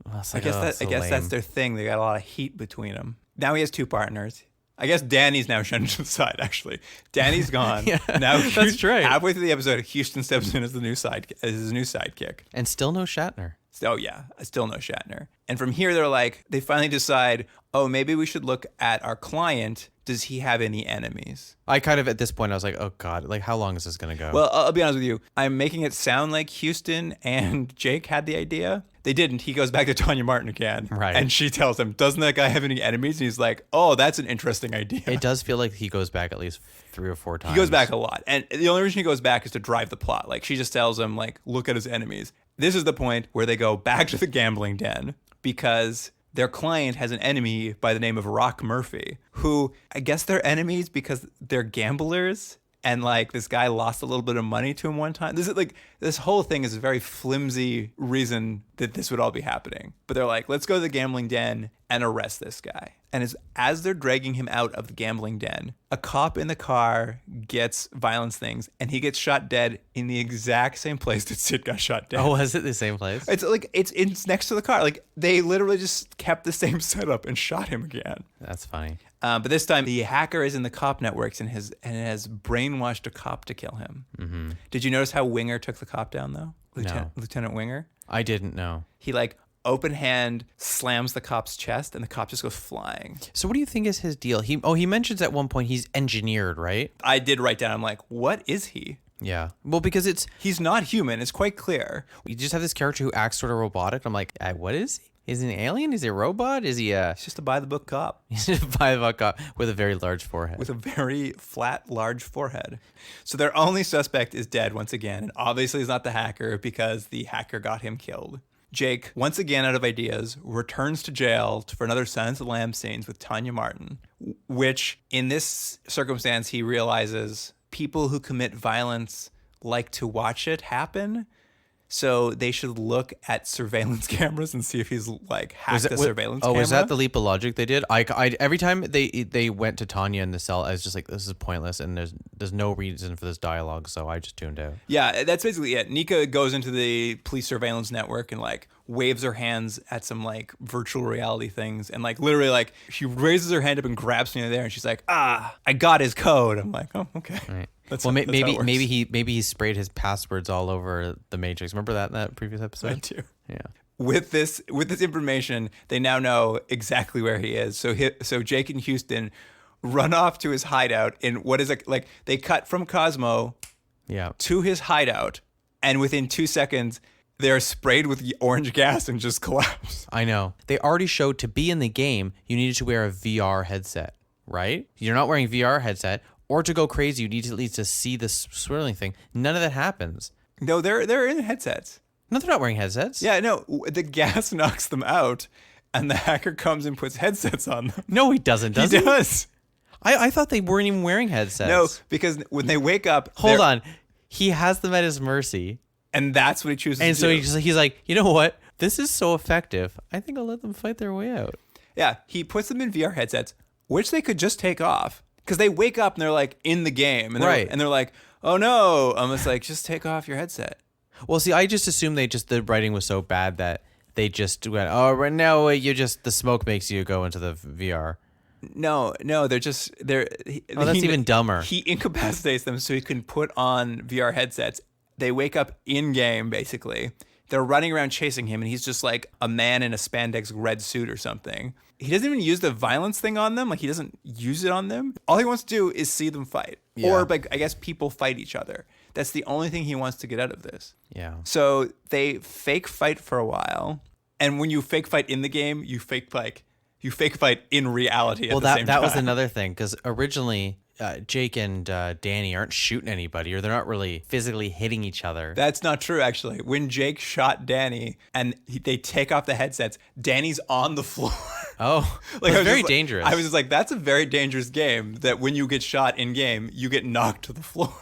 Speaker 4: Well,
Speaker 1: I guess that's their thing. They got a lot of heat between them. Now he has 2 partners. I guess Danny's now shown to the side, actually. Danny's gone.
Speaker 4: Yeah,
Speaker 1: now
Speaker 4: that's right.
Speaker 1: Halfway through the episode, Houston steps in as his new sidekick.
Speaker 4: And still no Shatner.
Speaker 1: Oh, yeah. Still no Shatner. And from here, they finally decide, oh, maybe we should look at our client. Does he have any enemies?
Speaker 4: I kind of, at this point, I was like, oh, God, like, how long is this going to go?
Speaker 1: Well, I'll be honest with you. I'm making it sound like Houston and Jake had the idea. They didn't. He goes back to Tanya Martin again.
Speaker 4: Right.
Speaker 1: And she tells him, doesn't that guy have any enemies? And he's like, oh, that's an interesting idea.
Speaker 4: It does feel like he goes back at least 3 or 4 times.
Speaker 1: He goes back a lot. And the only reason he goes back is to drive the plot. Like, she just tells him, like, look at his enemies. This is the point where they go back to the gambling den because their client has an enemy by the name of Rock Murphy, who I guess they're enemies because they're gamblers. And like this guy lost a little bit of money to him one time. This whole thing is a very flimsy reason that this would all be happening. But they're like, let's go to the gambling den and arrest this guy. And as they're dragging him out of the gambling den, a cop in the car gets violence things and he gets shot dead in the exact same place that Sid got shot dead.
Speaker 4: Oh, was it the same place?
Speaker 1: It's next to the car. Like they literally just kept the same setup and shot him again.
Speaker 4: That's funny.
Speaker 1: But this time the hacker is in the cop networks and has brainwashed a cop to kill him. Mm-hmm. Did you notice how Winger took the cop down though? Lieutenant Winger?
Speaker 4: I didn't know.
Speaker 1: He open hand slams the cop's chest and the cop just goes flying.
Speaker 4: So what do you think is his deal? He mentions at one point he's engineered, right?
Speaker 1: I did write down, I'm like, what is he?
Speaker 4: Yeah. Well, because
Speaker 1: he's not human. It's quite clear.
Speaker 4: We just have this character who acts sort of robotic. I'm like, what is he? Is he an alien? Is he a robot? Is he
Speaker 1: He's just a by-the-book cop.
Speaker 4: He's a by-the-book cop with a very large forehead.
Speaker 1: With a very flat, large forehead. So their only suspect is dead once again, and obviously he's not the hacker because the hacker got him killed. Jake, once again out of ideas, returns to jail for another Silence of the Lambs scenes with Tanya Martin, which in this circumstance he realizes people who commit violence like to watch it happen. So they should look at surveillance cameras and see if he's hacked a surveillance camera.
Speaker 4: Oh, was that the leap of logic they did? I every time they went to Tanya in the cell, I was just like, this is pointless, and there's no reason for this dialogue, so I just tuned out.
Speaker 1: Yeah, that's basically it. Nika goes into the police surveillance network and waves her hands at some virtual reality things, and literally she raises her hand up and grabs me there, and she's like, I got his code. I'm like, oh, okay.
Speaker 4: Right. Maybe he sprayed his passwords all over the Matrix. Remember that in that previous episode?
Speaker 1: I do.
Speaker 4: Yeah.
Speaker 1: With this information, they now know exactly where he is. So Jake and Houston run off to his hideout in what is they cut from Cosmo to his hideout, and within 2 seconds they're sprayed with orange gas and just collapse.
Speaker 4: I know. They already showed to be in the game you needed to wear a VR headset, right? You're not wearing a VR headset. Or to go crazy, you need to at least to see this swirling thing. None of that happens.
Speaker 1: No, they're in headsets.
Speaker 4: No, they're not wearing headsets.
Speaker 1: Yeah, no, the gas knocks them out, and the hacker comes and puts headsets on them.
Speaker 4: No, he doesn't.
Speaker 1: He does.
Speaker 4: I thought they weren't even wearing headsets.
Speaker 1: No, because when they wake up,
Speaker 4: hold on, he has them at his mercy,
Speaker 1: and that's what he chooses.
Speaker 4: And
Speaker 1: to
Speaker 4: so
Speaker 1: do.
Speaker 4: he's like, you know what? This is so effective. I think I'll let them fight their way out.
Speaker 1: Yeah, he puts them in VR headsets, which they could just take off. Because they wake up and they're like in the game. And
Speaker 4: Right.
Speaker 1: And they're like, oh no. I'm just like, just take off your headset.
Speaker 4: Well, see, I just assumed the writing was so bad that they just went, oh, right now the smoke makes you go into the VR.
Speaker 1: No, they're.
Speaker 4: That's even dumber.
Speaker 1: He incapacitates them so he can put on VR headsets. They wake up in game, basically. They're running around chasing him, and he's just like a man in a spandex red suit or something. He doesn't even use the violence thing on them. Like, he doesn't use it on them. All he wants to do is see them fight.
Speaker 4: Yeah.
Speaker 1: Or, like, I guess people fight each other. That's the only thing he wants to get out of this.
Speaker 4: Yeah.
Speaker 1: So they fake fight for a while. And when you fake fight in the game, you fake fight in reality at the same time.
Speaker 4: That was another thing, because originally Jake and Danny aren't shooting anybody, or they're not really physically hitting each other.
Speaker 1: That's not true, actually. When Jake shot Danny and they take off the headsets, Danny's on the floor.
Speaker 4: Oh,
Speaker 1: Like,
Speaker 4: it's
Speaker 1: I was
Speaker 4: very
Speaker 1: just
Speaker 4: dangerous.
Speaker 1: I was just like, that's a very dangerous game, that when you get shot in game, you get knocked to the floor.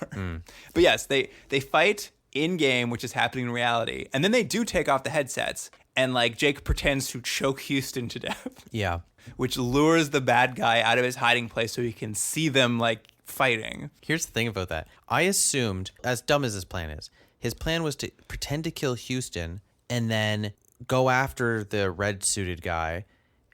Speaker 1: But yes, they fight in game, which is happening in reality. And then they do take off the headsets, and like Jake pretends to choke Houston to death.
Speaker 4: Yeah.
Speaker 1: Which lures the bad guy out of his hiding place so he can see them like fighting.
Speaker 4: Here's the thing about that. I assumed, as dumb as his plan was to pretend to kill Houston and then go after the red suited guy.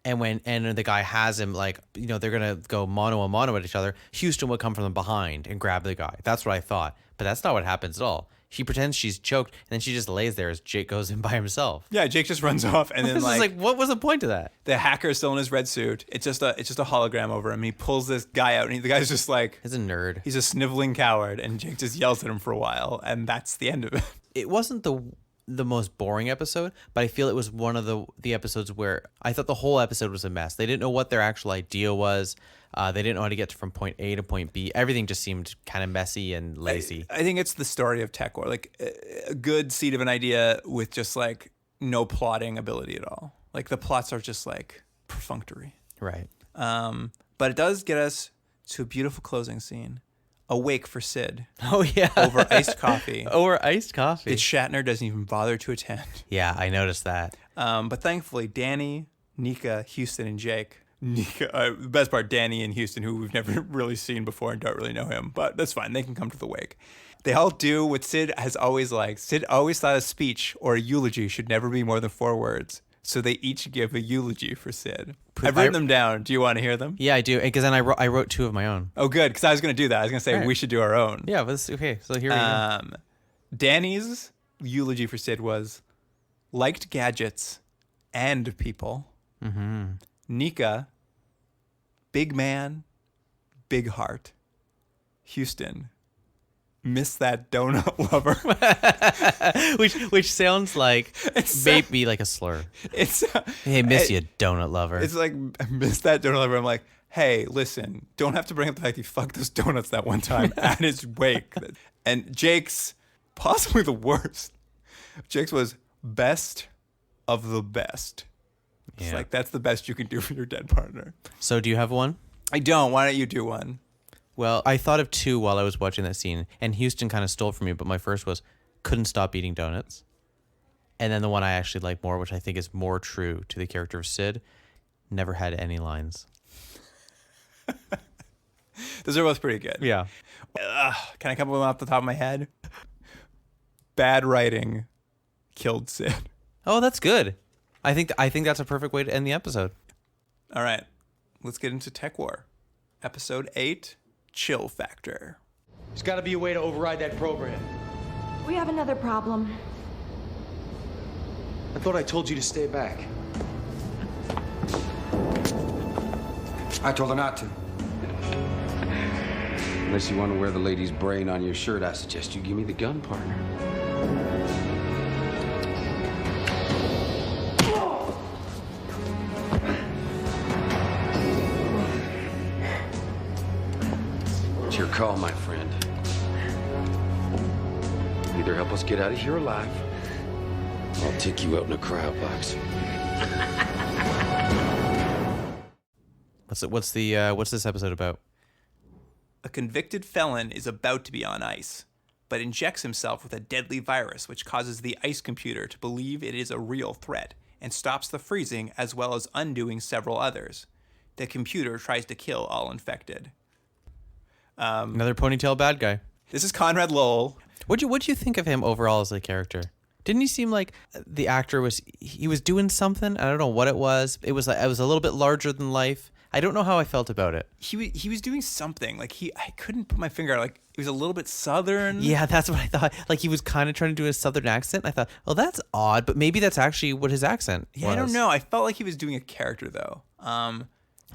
Speaker 4: And when the guy has him, like, you know, they're gonna go mano a mano at each other, Houston would come from behind and grab the guy. That's what I thought. But that's not what happens at all. She pretends she's choked, and then she just lays there as Jake goes in by himself.
Speaker 1: Yeah, Jake just runs off, and then
Speaker 4: This is like, what was the point of that?
Speaker 1: the hacker is still in his red suit. It's just a hologram over him. He pulls this guy out, and the guy's just like,
Speaker 4: He's a nerd.
Speaker 1: he's a sniveling coward, and Jake just yells at him for a while, and that's the end of it.
Speaker 4: It wasn't the most boring episode, but I feel it was one of the episodes where I thought the whole episode was a mess. They didn't know what their actual idea was. They didn't know how to get from point A to point B. Everything just seemed kind of messy and lazy.
Speaker 1: I think it's the story of Tekwar, like a good seed of an idea with just like no plotting ability at all. Like the plots are just like perfunctory.
Speaker 4: Right.
Speaker 1: But it does get us to a beautiful closing scene. A wake for Sid
Speaker 4: Oh, yeah.
Speaker 1: over iced coffee.
Speaker 4: Over iced coffee.
Speaker 1: That Shatner doesn't even bother to attend.
Speaker 4: Yeah, I noticed that.
Speaker 1: But thankfully, Danny, Nika, Houston, and Jake. Nika, the best part, Danny and Houston, who we've never really seen before and don't really know him. But that's fine. They can come to the wake. They all do what Sid has always liked. Sid always thought a speech or a eulogy should never be more than 4 words. So they each give a eulogy for Sid. I've written them down. Do you want to hear them?
Speaker 4: Yeah, I do. Because then I wrote 2 of my own.
Speaker 1: Oh, good. Because I was going to do that. I was going to say
Speaker 4: Right.
Speaker 1: we should do our own.
Speaker 4: Yeah, but okay. So here we go.
Speaker 1: Danny's eulogy for Sid was liked gadgets and people. Mm-hmm. Nika, big man, big heart. Houston, miss that donut lover.
Speaker 4: which sounds like maybe like a slur.
Speaker 1: It's
Speaker 4: Hey, miss you, donut lover.
Speaker 1: It's like miss that donut lover. I'm like, hey, listen, don't have to bring up the fact he fucked those donuts that one time at his wake. And Jake's possibly the worst. Jake's was best of the best. It's
Speaker 4: Yeah.
Speaker 1: like that's the best you can do for your dead partner.
Speaker 4: So do you have one?
Speaker 1: I don't. Why don't you do one?
Speaker 4: Well, I thought of 2 while I was watching that scene, and Houston kind of stole from me, but my first was couldn't stop eating donuts. And then the one I actually like more, which I think is more true to the character of Sid, never had any lines.
Speaker 1: Those are both pretty good.
Speaker 4: Yeah.
Speaker 1: Can I come up with them off the top of my head? Bad writing killed Sid.
Speaker 4: Oh, that's good. I think that's a perfect way to end the episode.
Speaker 1: All right. Let's get into Tekwar. Episode 8, Chill Factor.
Speaker 3: There's got to be a way to override that program.
Speaker 5: We have another problem.
Speaker 3: I thought I told you to stay back.
Speaker 6: I told her not to. Unless you want to wear the lady's brain on your shirt, I suggest you give me the gun, partner. It's your call, my friend. Either help us get out of here alive, or I'll take you out in a cryo box.
Speaker 4: What's this episode about?
Speaker 1: A convicted felon is about to be on ice. but injects himself with a deadly virus which causes the ice computer to believe it is a real threat and stops the freezing as well as undoing several others. The computer tries to kill all infected.
Speaker 4: Another ponytail bad guy.
Speaker 1: This is Conrad Lowell.
Speaker 4: What'd you think of him overall as a character? Didn't he seem like the actor was doing something? I don't know what it was. It was a little bit larger than life. I don't know how I felt about it.
Speaker 1: He was doing something. Like I couldn't put my finger on, like, he was a little bit southern.
Speaker 4: Yeah, that's what I thought. Like he was kind of trying to do a southern accent. I thought, well, that's odd, but maybe that's actually what his accent was.
Speaker 1: Yeah, I don't know. I felt like he was doing a character though. But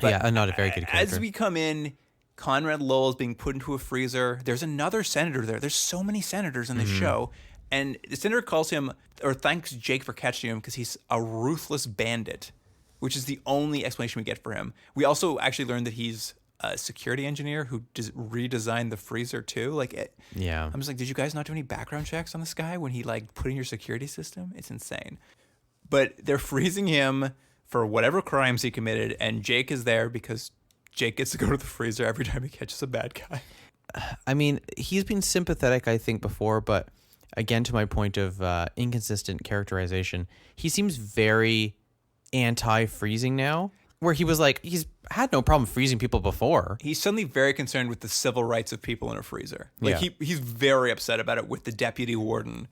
Speaker 4: yeah, not a very good character.
Speaker 1: As we come in, Conrad Lowell is being put into a freezer. There's another senator there. There's so many senators in this show. And the senator calls him, or thanks Jake for catching him because he's a ruthless bandit, which is the only explanation we get for him. We also actually learned that he's a security engineer who redesigned the freezer too.
Speaker 4: Yeah.
Speaker 1: I'm just like, did you guys not do any background checks on this guy when he like put in your security system? It's insane. But they're freezing him for whatever crimes he committed, and Jake is there because Jake gets to go to the freezer every time he catches a bad guy.
Speaker 4: I mean, he's been sympathetic, I think, before, but again, to my point of inconsistent characterization, he seems very anti-freezing now, where he was like, he's had no problem freezing people before.
Speaker 1: He's suddenly very concerned with the civil rights of people in a freezer. Like
Speaker 4: Yeah.
Speaker 1: he's very upset about it with the deputy warden.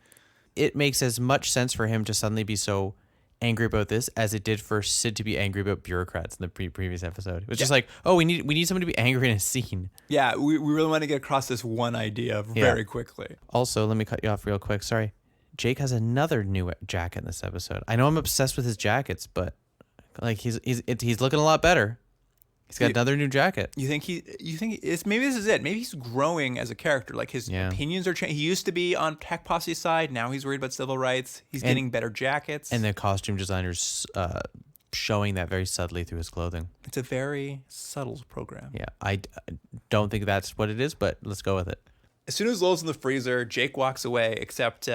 Speaker 4: It makes as much sense for him to suddenly be so angry about this as it did for Sid to be angry about bureaucrats in the previous episode. It was just like, oh, we need someone to be angry in a scene.
Speaker 1: Yeah, we really want to get across this one idea very quickly.
Speaker 4: Also, let me cut you off real quick. Sorry. Jake has another new jacket in this episode. I know I'm obsessed with his jackets, but like he's looking a lot better. He's got another new jacket.
Speaker 1: You think it's maybe this is it? Maybe he's growing as a character. Like his opinions are changing. He used to be on Tech Posse's side. Now he's worried about civil rights. He's getting better jackets.
Speaker 4: And the costume designer's showing that very subtly through his clothing.
Speaker 1: It's a very subtle program.
Speaker 4: Yeah, I don't think that's what it is, but let's go with it.
Speaker 1: As soon as Lowell's in the freezer, Jake walks away, except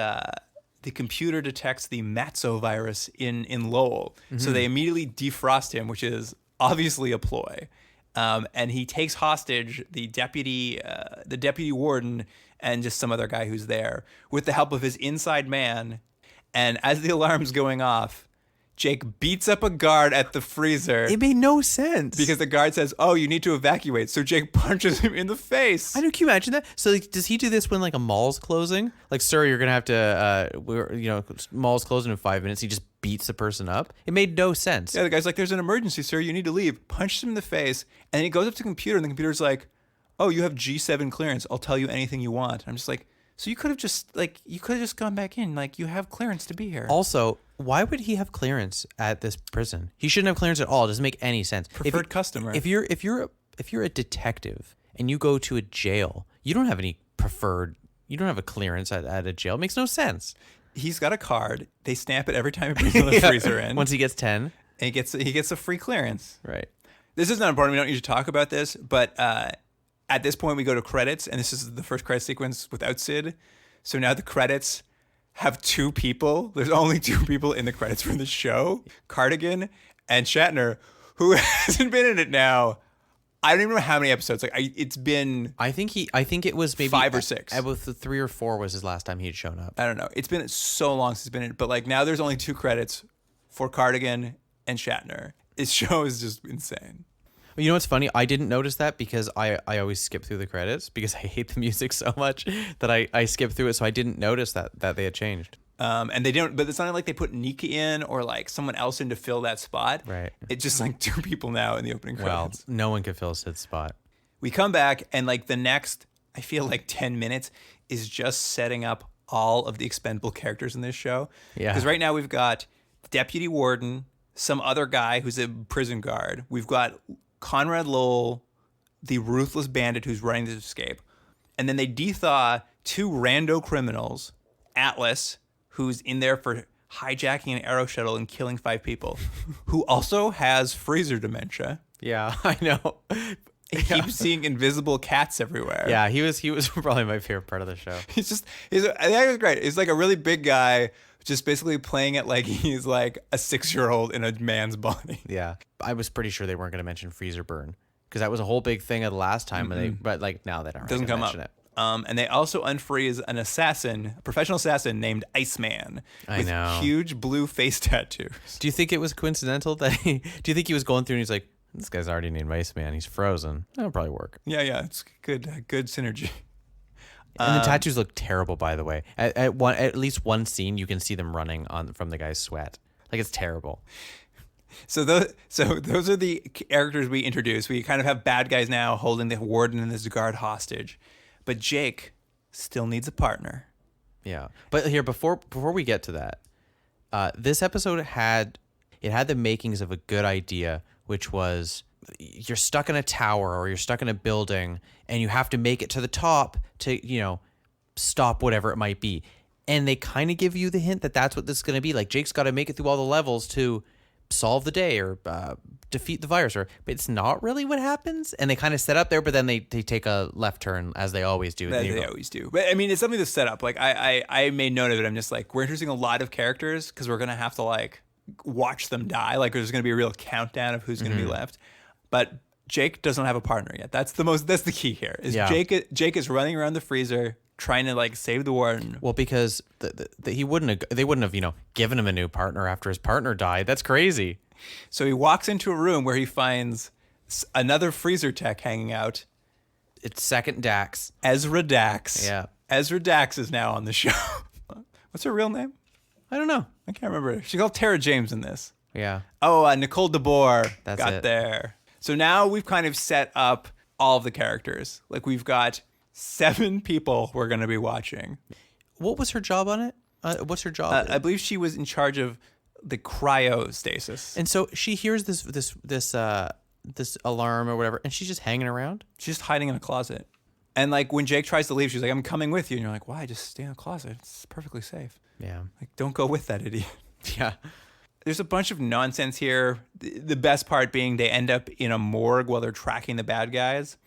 Speaker 1: the computer detects the Matzo virus in Lowell. So they immediately defrost him, which is obviously a ploy. And he takes hostage the deputy warden and just some other guy who's there with the help of his inside man. And as the alarm's going off, Jake beats up a guard at the freezer.
Speaker 4: It made no sense.
Speaker 1: Because the guard says, oh, you need to evacuate. So Jake punches him in the face.
Speaker 4: I know. Can you imagine that? So like, does he do this when like a mall's closing? Like, sir, you're going to have to, mall's closing in 5 minutes. He just beats the person up. It made no sense.
Speaker 1: Yeah, the guy's like, there's an emergency, sir. You need to leave. Punches him in the face. And then he goes up to the computer, and the computer's like, oh, you have G7 clearance. I'll tell you anything you want. I'm just like, so you could have just gone back in. Like, you have clearance to be here.
Speaker 4: Also, why would he have clearance at this prison? He shouldn't have clearance at all. It doesn't make any sense.
Speaker 1: Preferred customer.
Speaker 4: If you're a detective and you go to a jail, you don't have any preferred. You don't have a clearance at a jail. It makes no sense.
Speaker 1: He's got a card. They stamp it every time he brings the freezer in.
Speaker 4: Once he gets 10,
Speaker 1: and he gets a free clearance.
Speaker 4: Right.
Speaker 1: This is not important. We don't need to talk about this, but at this point we go to credits, and this is the first credit sequence without Sid. So now the credits have two people. There's only two people in the credits for the show: Cardigan and Shatner, who hasn't been in it now. I don't even know how many episodes. It's been.
Speaker 4: I think it was maybe
Speaker 1: 5 or 6.
Speaker 4: About 3 or 4 was his last time he had shown up.
Speaker 1: I don't know. It's been so long since he's been in it, but like now there's only 2 credits for Cardigan and Shatner. His show is just insane.
Speaker 4: You know what's funny? I didn't notice that because I always skip through the credits because I hate the music so much that I skip through it. So I didn't notice that they had changed.
Speaker 1: And they don't, but it's not like they put Nika in or like someone else in to fill that spot.
Speaker 4: Right.
Speaker 1: It's just like 2 people now in the opening credits.
Speaker 4: Well, no one could fill Sid's spot.
Speaker 1: We come back and like the next, I feel like 10 minutes is just setting up all of the expendable characters in this show.
Speaker 4: Yeah.
Speaker 1: Because right now we've got Deputy Warden, some other guy who's a prison guard. We've got Conrad Lowell, the ruthless bandit who's running this escape. And then they dethaw 2 rando criminals, Atlas, who's in there for hijacking an aero shuttle and killing 5 people, who also has freezer dementia.
Speaker 4: Yeah, I know.
Speaker 1: He keeps seeing invisible cats everywhere.
Speaker 4: Yeah, he was probably my favorite part of the show.
Speaker 1: I think it was great. He's like a really big guy, just basically playing it like he's like a 6-year-old in a man's body.
Speaker 4: Yeah, I was pretty sure they weren't going to mention freezer burn because that was a whole big thing of the last time. But like now they don't.
Speaker 1: Doesn't come up.
Speaker 4: It.
Speaker 1: And they also unfreeze an assassin, a professional assassin named Iceman,
Speaker 4: I
Speaker 1: with
Speaker 4: know.
Speaker 1: huge blue face tattoos.
Speaker 4: Do you think it was coincidental that do you think he was going through and he's like, this guy's already named Iceman. He's frozen. That'll probably work.
Speaker 1: Yeah, it's good synergy.
Speaker 4: And the tattoos look terrible, by the way. At least one scene, you can see them running from the guy's sweat. Like, it's terrible.
Speaker 1: So those are the characters we introduce. We kind of have bad guys now holding the warden and this guard hostage, but Jake still needs a partner.
Speaker 4: Yeah, but here before we get to that, this episode had the makings of a good idea, which was you're stuck in a tower or you're stuck in a building and you have to make it to the top to stop whatever it might be, and they kind of give you the hint that that's what this is going to be. Like, Jake's got to make it through all the levels to solve the day or defeat the virus, but it's not really what happens. And they kind of set up there, but then they take a left turn as they always do.
Speaker 1: They always do. But I mean, it's something to set up. Like I made note of it. I'm just like, we're introducing a lot of characters because we're going to have to like watch them die. Like there's going to be a real countdown of who's going to be left. But Jake doesn't have a partner yet. That's the key here. Jake is running around the freezer trying to like save the warden.
Speaker 4: Well, because they wouldn't have given him a new partner after his partner died. That's crazy.
Speaker 1: So he walks into a room where he finds another freezer tech hanging out.
Speaker 4: It's Second Dax.
Speaker 1: Ezra Dax.
Speaker 4: Yeah.
Speaker 1: Ezra Dax is now on the show. What's her real name?
Speaker 4: I don't know.
Speaker 1: I can't remember. She's called Tara James in this.
Speaker 4: Yeah.
Speaker 1: Oh, Nicole DeBoer
Speaker 4: That's
Speaker 1: got
Speaker 4: it.
Speaker 1: there. So now we've kind of set up all of the characters. Like we've got 7 people we're going to be watching.
Speaker 4: What was her job on it? What's her job?
Speaker 1: I believe she was in charge of the cryostasis.
Speaker 4: And so she hears this alarm or whatever, and she's just hanging around.
Speaker 1: She's just hiding in a closet. And like when Jake tries to leave, she's like, "I'm coming with you." And you're like, "Why? Just stay in a closet. It's perfectly safe."
Speaker 4: Yeah.
Speaker 1: Like, don't go with that idiot.
Speaker 4: Yeah.
Speaker 1: There's a bunch of nonsense here. The best part being they end up in a morgue while they're tracking the bad guys.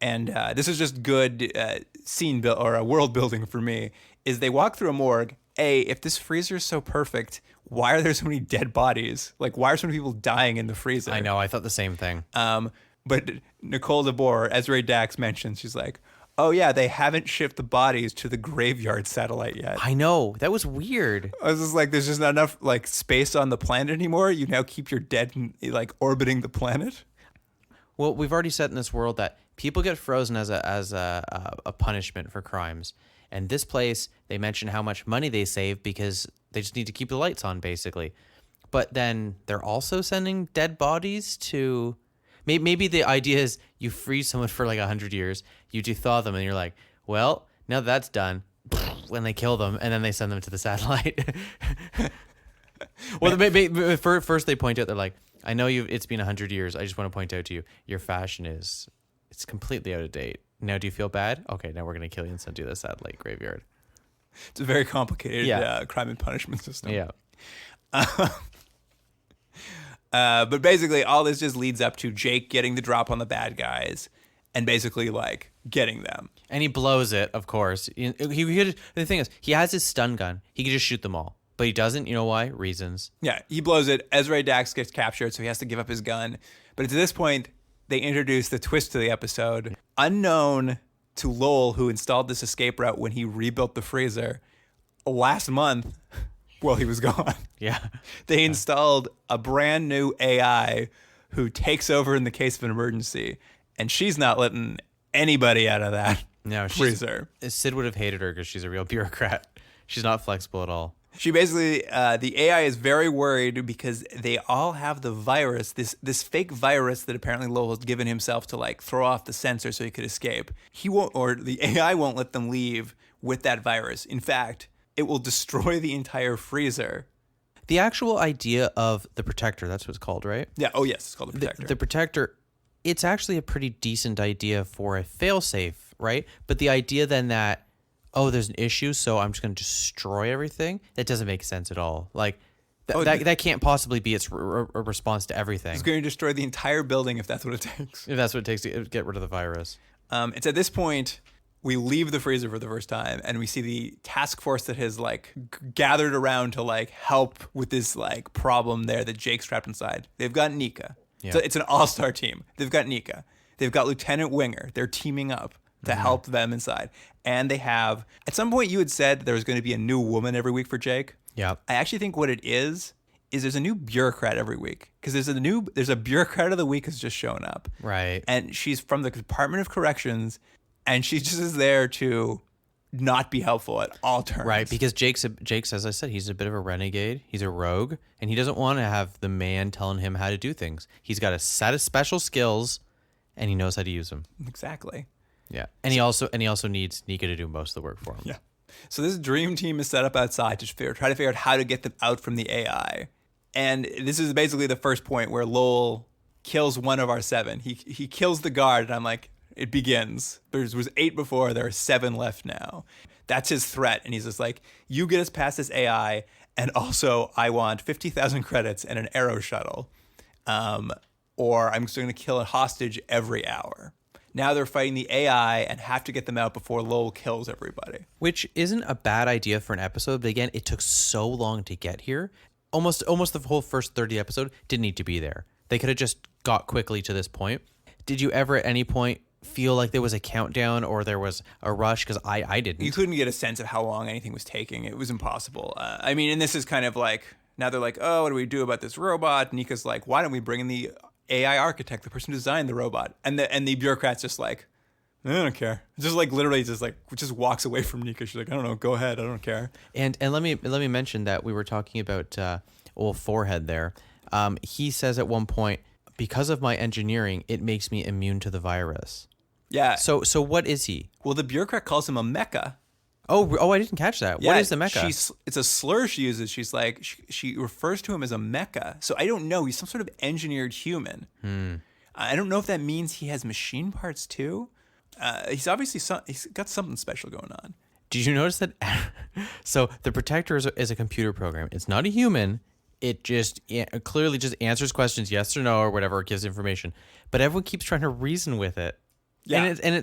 Speaker 1: And this is just good scene build or world building for me. Is they walk through a morgue. If this freezer is so perfect, why are there so many dead bodies? Like, why are so many people dying in the freezer?
Speaker 4: I know. I thought the same thing.
Speaker 1: But Nicole DeBoer, Ezra Dax mentions, she's like, "Oh yeah, they haven't shipped the bodies to the graveyard satellite yet."
Speaker 4: I know. That was weird.
Speaker 1: I was just like, there's just not enough like space on the planet anymore. You now keep your dead like orbiting the planet.
Speaker 4: Well, we've already said in this world that people get frozen as a punishment for crimes. And this place, they mention how much money they save because they just need to keep the lights on, basically. But then they're also sending dead bodies to... Maybe the idea is you freeze someone for like 100 years, you dethaw them, and you're like, well, now that that's done, when they kill them, and then they send them to the satellite. Well, first they point out, they're like, I know it's been 100 years. I just want to point out to you, your fashion it's completely out of date. Now, do you feel bad? Okay, now we're going to kill you and send you to the satellite graveyard.
Speaker 1: It's a very complicated crime and punishment system.
Speaker 4: Yeah.
Speaker 1: But basically, all this just leads up to Jake getting the drop on the bad guys and basically like getting them.
Speaker 4: And he blows it, of course. The thing is, he has his stun gun. He could just shoot them all. But he doesn't. You know why? Reasons.
Speaker 1: Yeah, he blows it. Ezra Dax gets captured, so he has to give up his gun. But at this point, they introduce the twist to the episode. Unknown to Lowell, who installed this escape route when he rebuilt the freezer last month while he was gone.
Speaker 4: Yeah.
Speaker 1: They installed a brand new AI who takes over in the case of an emergency. And she's not letting anybody out of that freezer.
Speaker 4: Sid would have hated her because she's a real bureaucrat. She's not flexible at all.
Speaker 1: She basically, the AI is very worried because they all have the virus, this fake virus that apparently Lowell has given himself to like throw off the sensor so he could escape. The AI won't let them leave with that virus. In fact, it will destroy the entire freezer.
Speaker 4: The actual idea of the Protector, that's what it's called, right?
Speaker 1: Yeah. Oh, yes. It's called the Protector.
Speaker 4: The Protector, it's actually a pretty decent idea for a failsafe, right? But the idea then that, oh, there's an issue, so I'm just going to destroy everything, that doesn't make sense at all. Like, that can't possibly be its response to everything.
Speaker 1: It's going to destroy the entire building if that's what it takes.
Speaker 4: If that's what it takes to get rid of the virus.
Speaker 1: It's at this point we leave the freezer for the first time and we see the task force that has like gathered around to like help with this like problem there that Jake's trapped inside. They've got Nika.
Speaker 4: Yeah.
Speaker 1: So it's an all-star team. They've got Nika. They've got Lieutenant Winger. They're teaming up. to help them inside. And they have, at some point you had said there was going to be a new woman every week for Jake.
Speaker 4: Yeah.
Speaker 1: I actually think what it is there's a new bureaucrat every week, because there's a bureaucrat of the week who's just shown up.
Speaker 4: Right.
Speaker 1: And she's from the Department of Corrections, and she just is there to not be helpful at all turns.
Speaker 4: Right, because Jake's, as I said, he's a bit of a renegade. He's a rogue, and he doesn't want to have the man telling him how to do things. He's got a set of special skills, and he knows how to use them.
Speaker 1: Exactly.
Speaker 4: Yeah, and he also needs Nika to do most of the work for him.
Speaker 1: Yeah. So this dream team is set up outside to try to figure out how to get them out from the AI. And this is basically the first point where Lowell kills one of our 7. He kills the guard, and I'm like, it begins. There was 8 before, there are 7 left now. That's his threat, and he's just like, you get us past this AI, and also I want 50,000 credits and an arrow shuttle, or I'm just going to kill a hostage every hour. Now they're fighting the AI and have to get them out before Lowell kills everybody.
Speaker 4: Which isn't a bad idea for an episode, but again, it took so long to get here. Almost the whole first 30 episode didn't need to be there. They could have just got quickly to this point. Did you ever at any point feel like there was a countdown or there was a rush? Because I didn't.
Speaker 1: You couldn't get a sense of how long anything was taking. It was impossible. I mean, and this is kind of like, now they're like, oh, what do we do about this robot? Nika's like, why don't we bring in the AI architect, the person who designed the robot? And the bureaucrat's just like, I don't care. Just like literally just walks away from Nika. She's like, I don't know, go ahead, I don't care.
Speaker 4: And let me mention that we were talking about old Forehead there. He says at one point, because of my engineering, it makes me immune to the virus.
Speaker 1: Yeah.
Speaker 4: So what is he?
Speaker 1: Well, the bureaucrat calls him a mecha.
Speaker 4: Oh, I didn't catch that.
Speaker 1: Yeah,
Speaker 4: what is the mecha?
Speaker 1: It's a slur she uses. She's like, she refers to him as a mecha. So I don't know. He's some sort of engineered human. I don't know if that means he has machine parts too. He's obviously he's got something special going on.
Speaker 4: Did you notice that? So the Protector is a computer program. It's not a human. It just clearly just answers questions, yes or no, or whatever. It gives information, but everyone keeps trying to reason with it.
Speaker 1: Yeah.
Speaker 4: And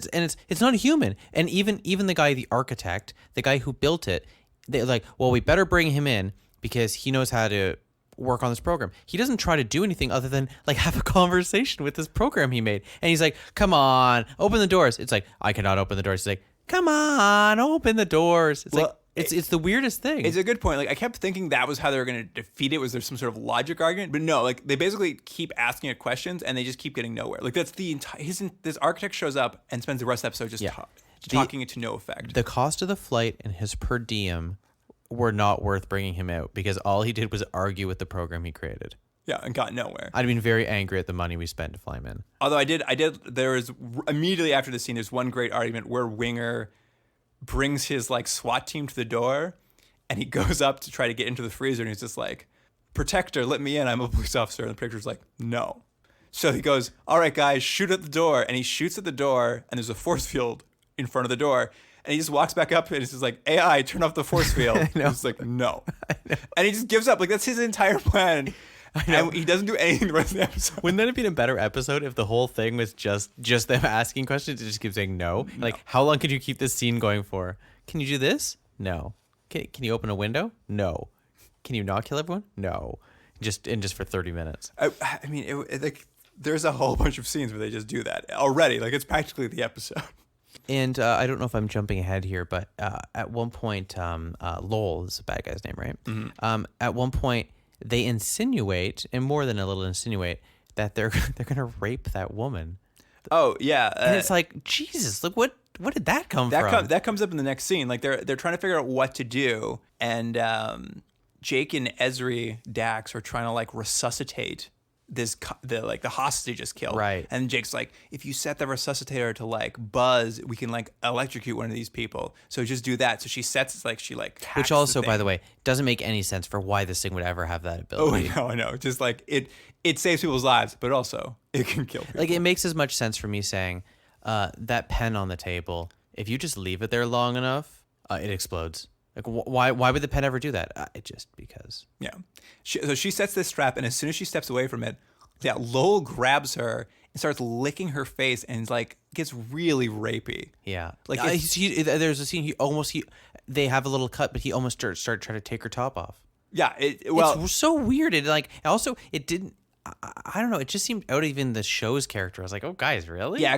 Speaker 4: it's not a human. And even the guy, the architect, the guy who built it, they're like, well, we better bring him in because he knows how to work on this program. He doesn't try to do anything other than like have a conversation with this program he made. And he's like, come on, open the doors. It's like, I cannot open the doors. He's like, come on, open the doors. It's like, it's the weirdest thing.
Speaker 1: It's a good point. Like, I kept thinking that was how they were going to defeat it. Was there some sort of logic argument? But no, like they basically keep asking it questions and they just keep getting nowhere. Like that's the entire, this architect shows up and spends the rest of the episode just talking it to no effect.
Speaker 4: The cost of the flight and his per diem were not worth bringing him out because all he did was argue with the program he created.
Speaker 1: Yeah, and got nowhere.
Speaker 4: I'd been very angry at the money we spent to fly him in.
Speaker 1: Although I did, there was immediately after the scene, there's one great argument where Winger brings his like SWAT team to the door and he goes up to try to get into the freezer and he's just like, Protector, let me in. I'm a police officer. And the Protector's like, no. So he goes, all right, guys, shoot at the door. And he shoots at the door and there's a force field in front of the door. And he just walks back up and he's just like, AI, turn off the force field. And he's like, no. And he just gives up. Like, that's his entire plan. And he doesn't do anything the rest of the episode.
Speaker 4: Wouldn't that have been a better episode if the whole thing was just them asking questions? It just keeps saying no. Like, how long could you keep this scene going for? Can you do this? No. Can you open a window? No. Can you not kill everyone? No. Just for 30 minutes.
Speaker 1: I mean, like there's a whole bunch of scenes where they just do that already. Like, it's practically the episode.
Speaker 4: And I don't know if I'm jumping ahead here, but at one point, Lowell is the bad guy's name, right? Mm-hmm. At one point, they insinuate, and more than a little insinuate, that they're gonna rape that woman.
Speaker 1: Oh yeah,
Speaker 4: and it's like, Jesus, look what did that come from?
Speaker 1: That comes up in the next scene. Like they're trying to figure out what to do, and Jake and Ezri Dax are trying to like resuscitate the hostage just killed.
Speaker 4: Right.
Speaker 1: And Jake's like, if you set the resuscitator to like buzz, we can like electrocute one of these people. So just do that. So she sets
Speaker 4: which also, by the way, doesn't make any sense for why this thing would ever have that ability.
Speaker 1: Oh, I know. Just like it saves people's lives, but also it can kill people.
Speaker 4: Like it makes as much sense for me saying that pen on the table, if you just leave it there long enough, it explodes. Like, why would the pen ever do that? Just because.
Speaker 1: Yeah. So she sets this trap, and as soon as she steps away from it, Lowell grabs her and starts licking her face and, like, gets really rapey.
Speaker 4: Yeah.
Speaker 1: Like,
Speaker 4: there's a scene, they have a little cut, but he almost started trying to take her top off.
Speaker 1: Yeah.
Speaker 4: It's so weird. It, like, also, it didn't, I don't know. It just seemed out of even the show's character. I was like, oh, guys, really?
Speaker 1: Yeah,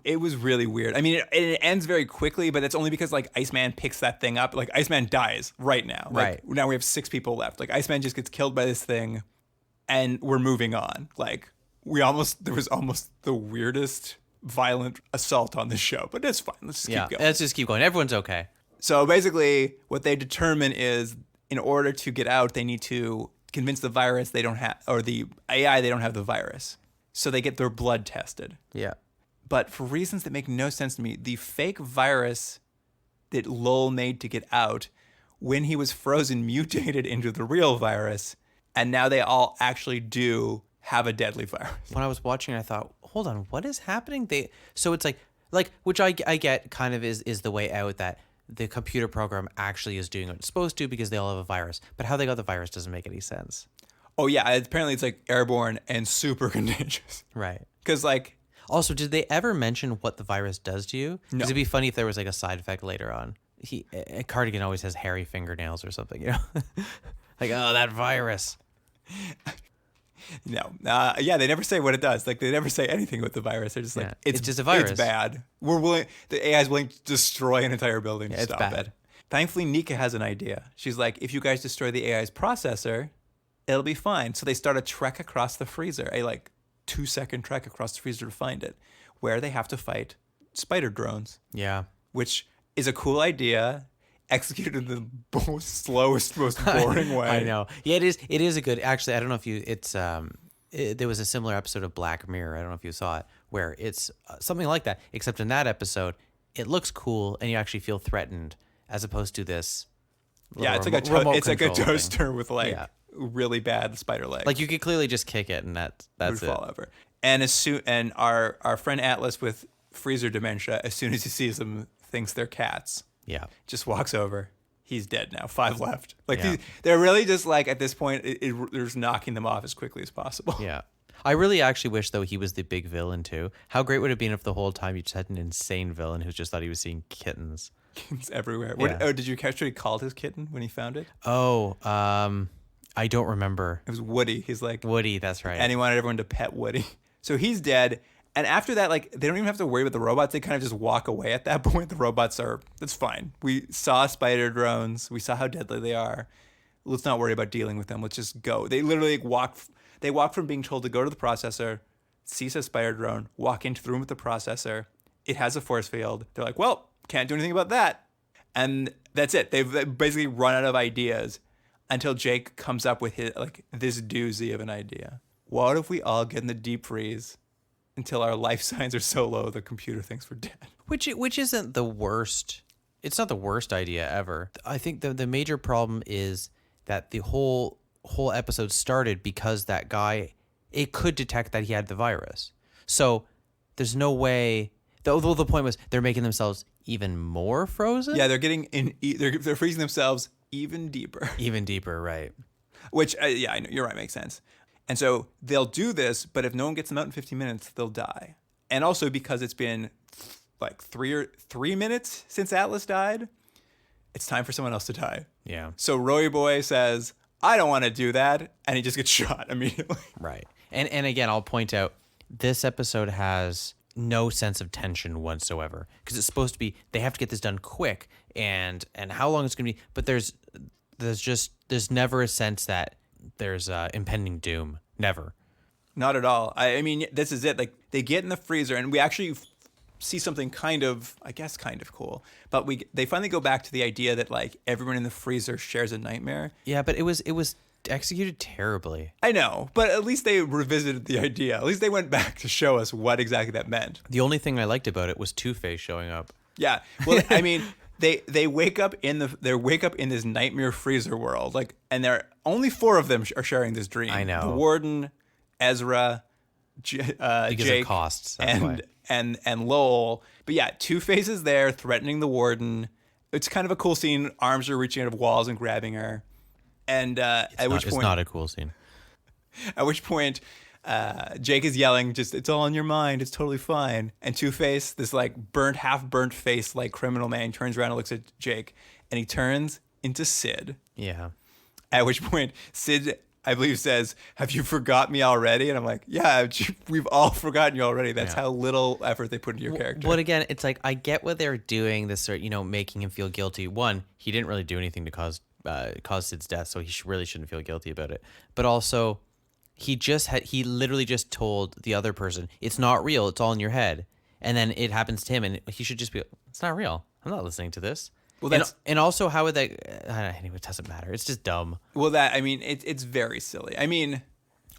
Speaker 1: it was really weird. I mean, it ends very quickly, but that's only because like Iceman picks that thing up. Like Iceman dies right now. Like,
Speaker 4: Right.
Speaker 1: now we have 6 people left. Like Iceman just gets killed by this thing, and we're moving on. Like there was almost the weirdest violent assault on the show, but it's fine. Let's just keep going.
Speaker 4: Let's just keep going. Everyone's okay.
Speaker 1: So basically, what they determine is, in order to get out, they need to convince the virus they don't have, or the AI they don't have the virus. So they get their blood tested.
Speaker 4: Yeah.
Speaker 1: But for reasons that make no sense to me, the fake virus that Lowell made to get out, when he was frozen, mutated into the real virus, and now they all actually do have a deadly virus.
Speaker 4: When I was watching, I thought, hold on, what is happening? So it's like which I get kind of is the way out, that the computer program actually is doing what it's supposed to because they all have a virus. But how they got the virus doesn't make any sense.
Speaker 1: Oh yeah, apparently it's like airborne and super contagious.
Speaker 4: Right.
Speaker 1: Because like,
Speaker 4: Also, did they ever mention what the virus does to you?
Speaker 1: No.
Speaker 4: Because it'd be funny if there was like a side effect later on. Cardigan always has hairy fingernails or something, you know? Like, oh, that virus.
Speaker 1: no, yeah, they never say what it does. Like they never say anything with the virus. They're just like,
Speaker 4: Yeah. It's just a virus.
Speaker 1: It's bad. The AI is willing to destroy an entire building to
Speaker 4: It's
Speaker 1: stop
Speaker 4: bad.
Speaker 1: it. Thankfully, Nika has an idea. She's like, if you guys destroy the AI's processor, it'll be fine. So they start a trek across the freezer, a like 2-second trek across the freezer to find it, where they have to fight spider drones,
Speaker 4: Yeah.
Speaker 1: which is a cool idea, executed in the most slowest, most boring way.
Speaker 4: I know. Yeah, it is. It is a good. Actually, I don't know if you. There was a similar episode of Black Mirror. I don't know if you saw it, where it's something like that. Except in that episode, it looks cool, and you actually feel threatened, as opposed to this.
Speaker 1: Yeah, it's like
Speaker 4: remote
Speaker 1: a
Speaker 4: control thing.
Speaker 1: toaster with like
Speaker 4: Yeah.
Speaker 1: really bad spider legs.
Speaker 4: Like you could clearly just kick it, and that's
Speaker 1: would
Speaker 4: it.
Speaker 1: fall over. And our friend Atlas with freezer dementia, as soon as he sees them, thinks they're cats.
Speaker 4: Yeah.
Speaker 1: Just walks over. He's dead now. 5 left. Like
Speaker 4: Yeah.
Speaker 1: they're really just like, at this point, they're just knocking them off as quickly as possible.
Speaker 4: Yeah. I really actually wish, though, he was the big villain, too. How great would it have been if the whole time you just had an insane villain who just thought he was seeing kittens?
Speaker 1: It's everywhere.
Speaker 4: Yeah.
Speaker 1: Did you catch what he called his kitten when he found it?
Speaker 4: Oh, I don't remember.
Speaker 1: It was Woody. He's like,
Speaker 4: Woody, that's right.
Speaker 1: and he wanted everyone to pet Woody. So he's dead. And after that, like, they don't even have to worry about the robots. They kind of just walk away at that point. The robots that's fine. We saw spider drones. We saw how deadly they are. Let's not worry about dealing with them. Let's just go. They literally walk from being told to go to the processor, see a spider drone, walk into the room with the processor. It has a force field. They're like, well, can't do anything about that. And that's it. They've basically run out of ideas until Jake comes up with this doozy of an idea. What if we all get in the deep freeze until our life signs are so low the computer thinks we're dead?
Speaker 4: Which isn't the worst. It's not the worst idea ever. I think the major problem is that the whole episode started because that guy, it could detect that he had the virus. So there's no way. The point was they're making themselves even more frozen.
Speaker 1: Yeah, they're getting in. They're freezing themselves even deeper.
Speaker 4: Even deeper, right?
Speaker 1: Which, yeah, I know you're right. Makes sense. And so they'll do this, but if no one gets them out in 15 minutes, they'll die. And also because it's been like 3 minutes since Atlas died, it's time for someone else to die.
Speaker 4: Yeah.
Speaker 1: So Roy Boy says, I don't want to do that. And he just gets shot immediately.
Speaker 4: Right. And again, I'll point out, this episode has no sense of tension whatsoever, because it's supposed to be, they have to get this done quick, and how long it's going to be. But there's never a sense that there's impending doom. Never.
Speaker 1: Not at all. I mean, this is it. Like, they get in the freezer, and we actually see something kind of cool. But they finally go back to the idea that like everyone in the freezer shares a nightmare.
Speaker 4: Yeah, but it was executed terribly.
Speaker 1: I know, but at least they revisited the idea. At least they went back to show us what exactly that meant.
Speaker 4: The only thing I liked about it was Two-Face showing up.
Speaker 1: Yeah. Well, I mean, they wake up in this nightmare freezer world, like, and there only 4 of them are sharing this dream.
Speaker 4: I know.
Speaker 1: The Warden, Ezra,
Speaker 4: Because
Speaker 1: Jake,
Speaker 4: of costs. That's why.
Speaker 1: and Lowell. But yeah, Two-Face is there threatening the Warden. It's kind of a cool scene. Arms are reaching out of walls and grabbing her. And
Speaker 4: It's not a cool scene.
Speaker 1: At which point, Jake is yelling, just, it's all in your mind. It's totally fine. And Two-Face, this like half burnt face, like criminal man, turns around and looks at Jake, and he turns into Sid.
Speaker 4: Yeah.
Speaker 1: At which point, Sid I believe says, "Have you forgot me already?" And I'm like, "Yeah, we've all forgotten you already." That's how little effort they put into your character.
Speaker 4: But again, it's like I get what they're doing. This sort, making him feel guilty. One, he didn't really do anything to cause Sid's death, so he really shouldn't feel guilty about it. But also, he literally just told the other person, "It's not real. It's all in your head." And then it happens to him, and he should just be, "It's not real. I'm not listening to this." Well, and also, how would that? Anyway, it doesn't matter. It's just dumb.
Speaker 1: Well, it's very silly. I mean,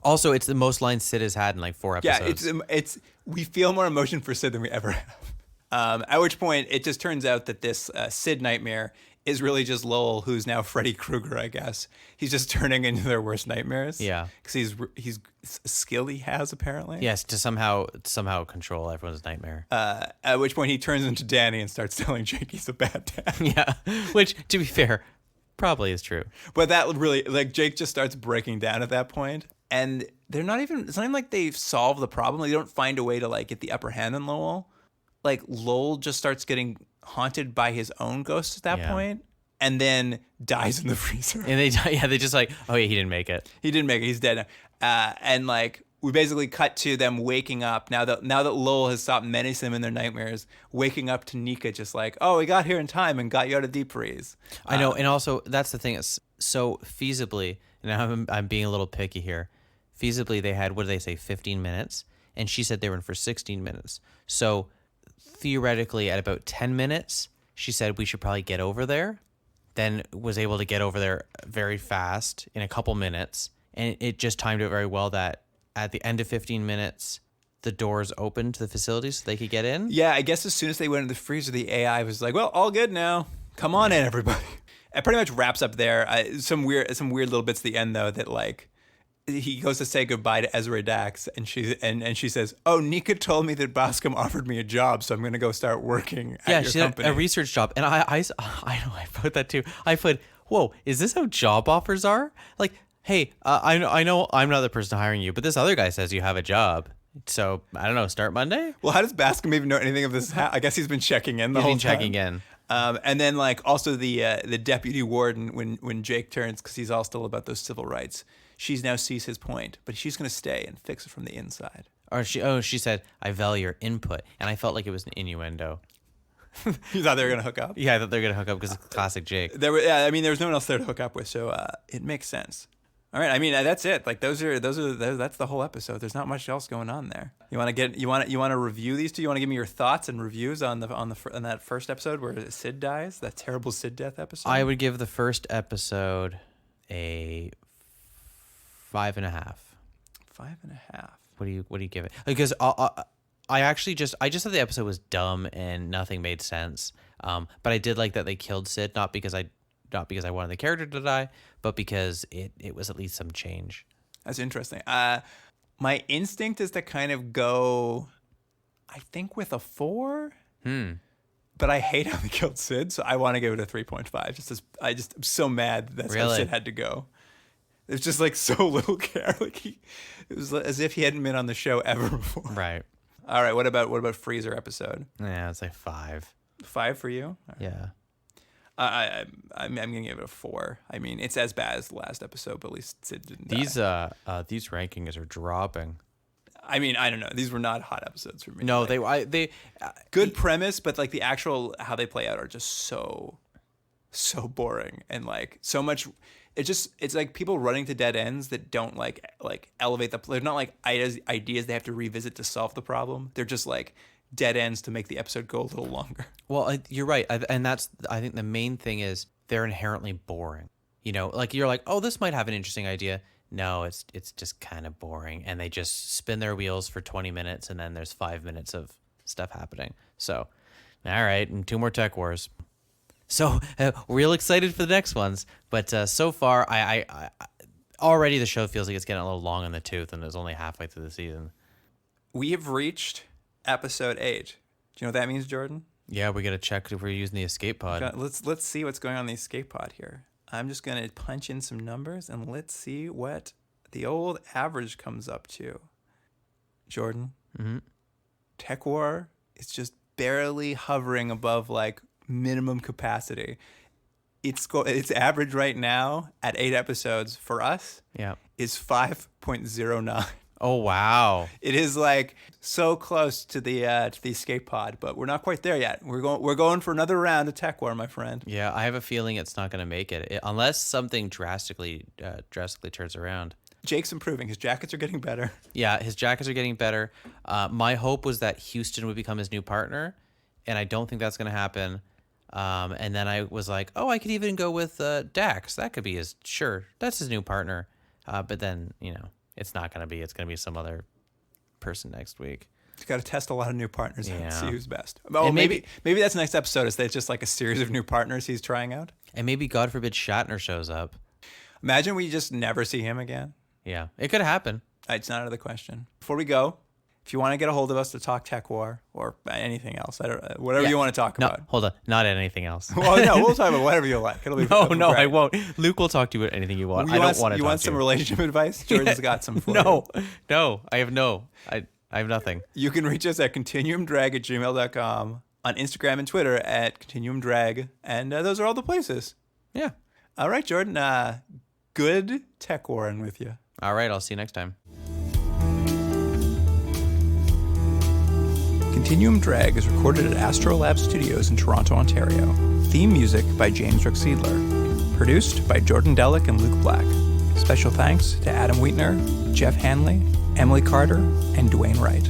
Speaker 4: also, it's the most lines Sid has had in like 4 episodes.
Speaker 1: Yeah, it's we feel more emotion for Sid than we ever have. At which point, it just turns out that this Sid nightmare is really just Lowell, who's now Freddy Krueger, I guess. He's just turning into their worst nightmares.
Speaker 4: Yeah,
Speaker 1: because he's a skill he has apparently.
Speaker 4: Yes, to somehow control everyone's nightmare.
Speaker 1: At which point he turns into Danny and starts telling Jake he's a bad dad.
Speaker 4: Yeah, which to be fair, probably is true.
Speaker 1: But that really Jake just starts breaking down at that point, and it's not even like they've solved the problem. They don't find a way to get the upper hand on Lowell. Lowell just starts getting haunted by his own ghosts at that point, and then dies in the freezer.
Speaker 4: And they just like, oh yeah, he didn't make it.
Speaker 1: He didn't make it. He's dead now. And we basically cut to them waking up now that Lowell has stopped menacing them in their nightmares, waking up to Nika just like, oh, we got here in time and got you out of deep freeze.
Speaker 4: I know, and also that's the thing. So feasibly, and I'm being a little picky here. Feasibly, they had, what did they say, 15 minutes, and she said they were in for 16 minutes. So theoretically, at about 10 minutes, she said we should probably get over there. Then was able to get over there very fast in a couple minutes, and it just timed it very well that at the end of 15 minutes, the doors opened to the facility so they could get in.
Speaker 1: Yeah, I guess as soon as they went into the freezer, the AI was like, well, all good now. Come on in, everybody. It pretty much wraps up there. Some weird little bits at the end, though, that he goes to say goodbye to Ezra Dax, and she says, "Oh, Nika told me that Bascom offered me a job, so I'm going to go start working at your company."
Speaker 4: A research job, and I know I put that too. I put, "Whoa, is this how job offers are? Like, hey, I know I'm not the person hiring you, but this other guy says you have a job, so I don't know, start Monday."
Speaker 1: Well, how does Bascom even know anything of this? I guess he's been checking in the whole time.
Speaker 4: Checking in.
Speaker 1: And then also the deputy warden when Jake turns, because he's all still about those civil rights. She's now sees his point, but she's going to stay and fix it from the inside.
Speaker 4: Or she said, "I value your input," and I felt like it was an innuendo.
Speaker 1: You thought they were going to hook up?
Speaker 4: Yeah, I thought they were going to hook up because it's classic Jake.
Speaker 1: There was no one else there to hook up with, so it makes sense. All right, I mean that's it. That's the whole episode. There's not much else going on there. You want to review these two? You want to give me your thoughts and reviews on that first episode where Sid dies, that terrible Sid death episode?
Speaker 4: I would give the first episode a 5.5.
Speaker 1: 5.5.
Speaker 4: What do you give it? Because I just thought the episode was dumb and nothing made sense. But I did like that they killed Sid, not because I wanted the character to die, but because it was at least some change.
Speaker 1: That's interesting. My instinct is to kind of go, I think, with a 4. But I hate how they killed Sid, so I want to give it a 3.5. I'm so mad that's how Sid had to go. It's just so little care. It was as if he hadn't been on the show ever before.
Speaker 4: Right.
Speaker 1: All right. What about Freezer episode?
Speaker 4: Yeah, it's like 5.
Speaker 1: 5 for you?
Speaker 4: Yeah.
Speaker 1: I'm gonna give it a 4. I mean, it's as bad as the last episode, but at least Sid didn't die.
Speaker 4: These rankings are dropping.
Speaker 1: I mean, I don't know. These were not hot episodes for me.
Speaker 4: No, they
Speaker 1: good premise, but the actual how they play out are just so boring and so much. It's like people running to dead ends that don't elevate they're not ideas they have to revisit to solve the problem. They're just dead ends to make the episode go a little longer.
Speaker 4: Well, you're right, and I think the main thing is they're inherently boring. You're like, oh, this might have an interesting idea. No, it's just kind of boring, and they just spin their wheels for 20 minutes, and then there's 5 minutes of stuff happening. So, all right, and 2 more Tech Wars. So, real excited for the next ones, but so far, I already the show feels like it's getting a little long in the tooth, and it's only halfway through the season.
Speaker 1: We have reached episode 8. Do you know what that means, Jordan?
Speaker 4: Yeah, we got to check if we're using the escape pod.
Speaker 1: Let's see what's going on in the escape pod here. I'm just going to punch in some numbers, and let's see what the old average comes up to. Jordan, Tekwar is just barely hovering above minimum capacity. its average right now at 8 episodes for us
Speaker 4: Yeah.
Speaker 1: is 5.09.
Speaker 4: Oh, wow.
Speaker 1: It is like so close to the escape pod, but we're not quite there yet. We're going for another round of Tekwar, my friend.
Speaker 4: Yeah, I have a feeling it's not going to make unless something drastically turns around.
Speaker 1: Jake's improving. His jackets are getting better.
Speaker 4: Yeah, his jackets are getting better. My hope was that Houston would become his new partner, and I don't think that's going to happen. And then I was like, oh, I could even go with Dax. That could be that's his new partner. But then, it's not going to be. It's going to be some other person next week.
Speaker 1: He's got to test a lot of new partners out
Speaker 4: Yeah.
Speaker 1: and see who's best. Oh,
Speaker 4: And
Speaker 1: maybe that's next episode. Is that it's just like a series of new partners he's trying out?
Speaker 4: And maybe, God forbid, Shatner shows up.
Speaker 1: Imagine we just never see him again.
Speaker 4: Yeah, it could happen.
Speaker 1: It's not out of the question. Before we go, if you want to get a hold of us to talk Tekwar or anything else, whatever you want to talk
Speaker 4: No,
Speaker 1: about.
Speaker 4: hold on. Not anything else.
Speaker 1: Well, no, we'll talk about whatever you like. It'll be
Speaker 4: No, I
Speaker 1: great.
Speaker 4: won't. Luke will talk to you about anything you want. I don't want to.
Speaker 1: You
Speaker 4: talk
Speaker 1: want
Speaker 4: to
Speaker 1: some
Speaker 4: you.
Speaker 1: relationship advice? Jordan's got some for you.
Speaker 4: No, I have I have nothing.
Speaker 1: You can reach us at continuumdrag@gmail.com, on Instagram and Twitter at continuumdrag, and those are all the places.
Speaker 4: Yeah.
Speaker 1: All right, Jordan. Good Tekwaring with you.
Speaker 4: All right. I'll see you next time.
Speaker 1: Continuum Drag is recorded at Astrolab Studios in Toronto, Ontario. Theme music by James Ruxedler. Produced by Jordan Delic and Luke Black. Special thanks to Adam Wheatner, Jeff Hanley, Emily Carter, and Dwayne Wright.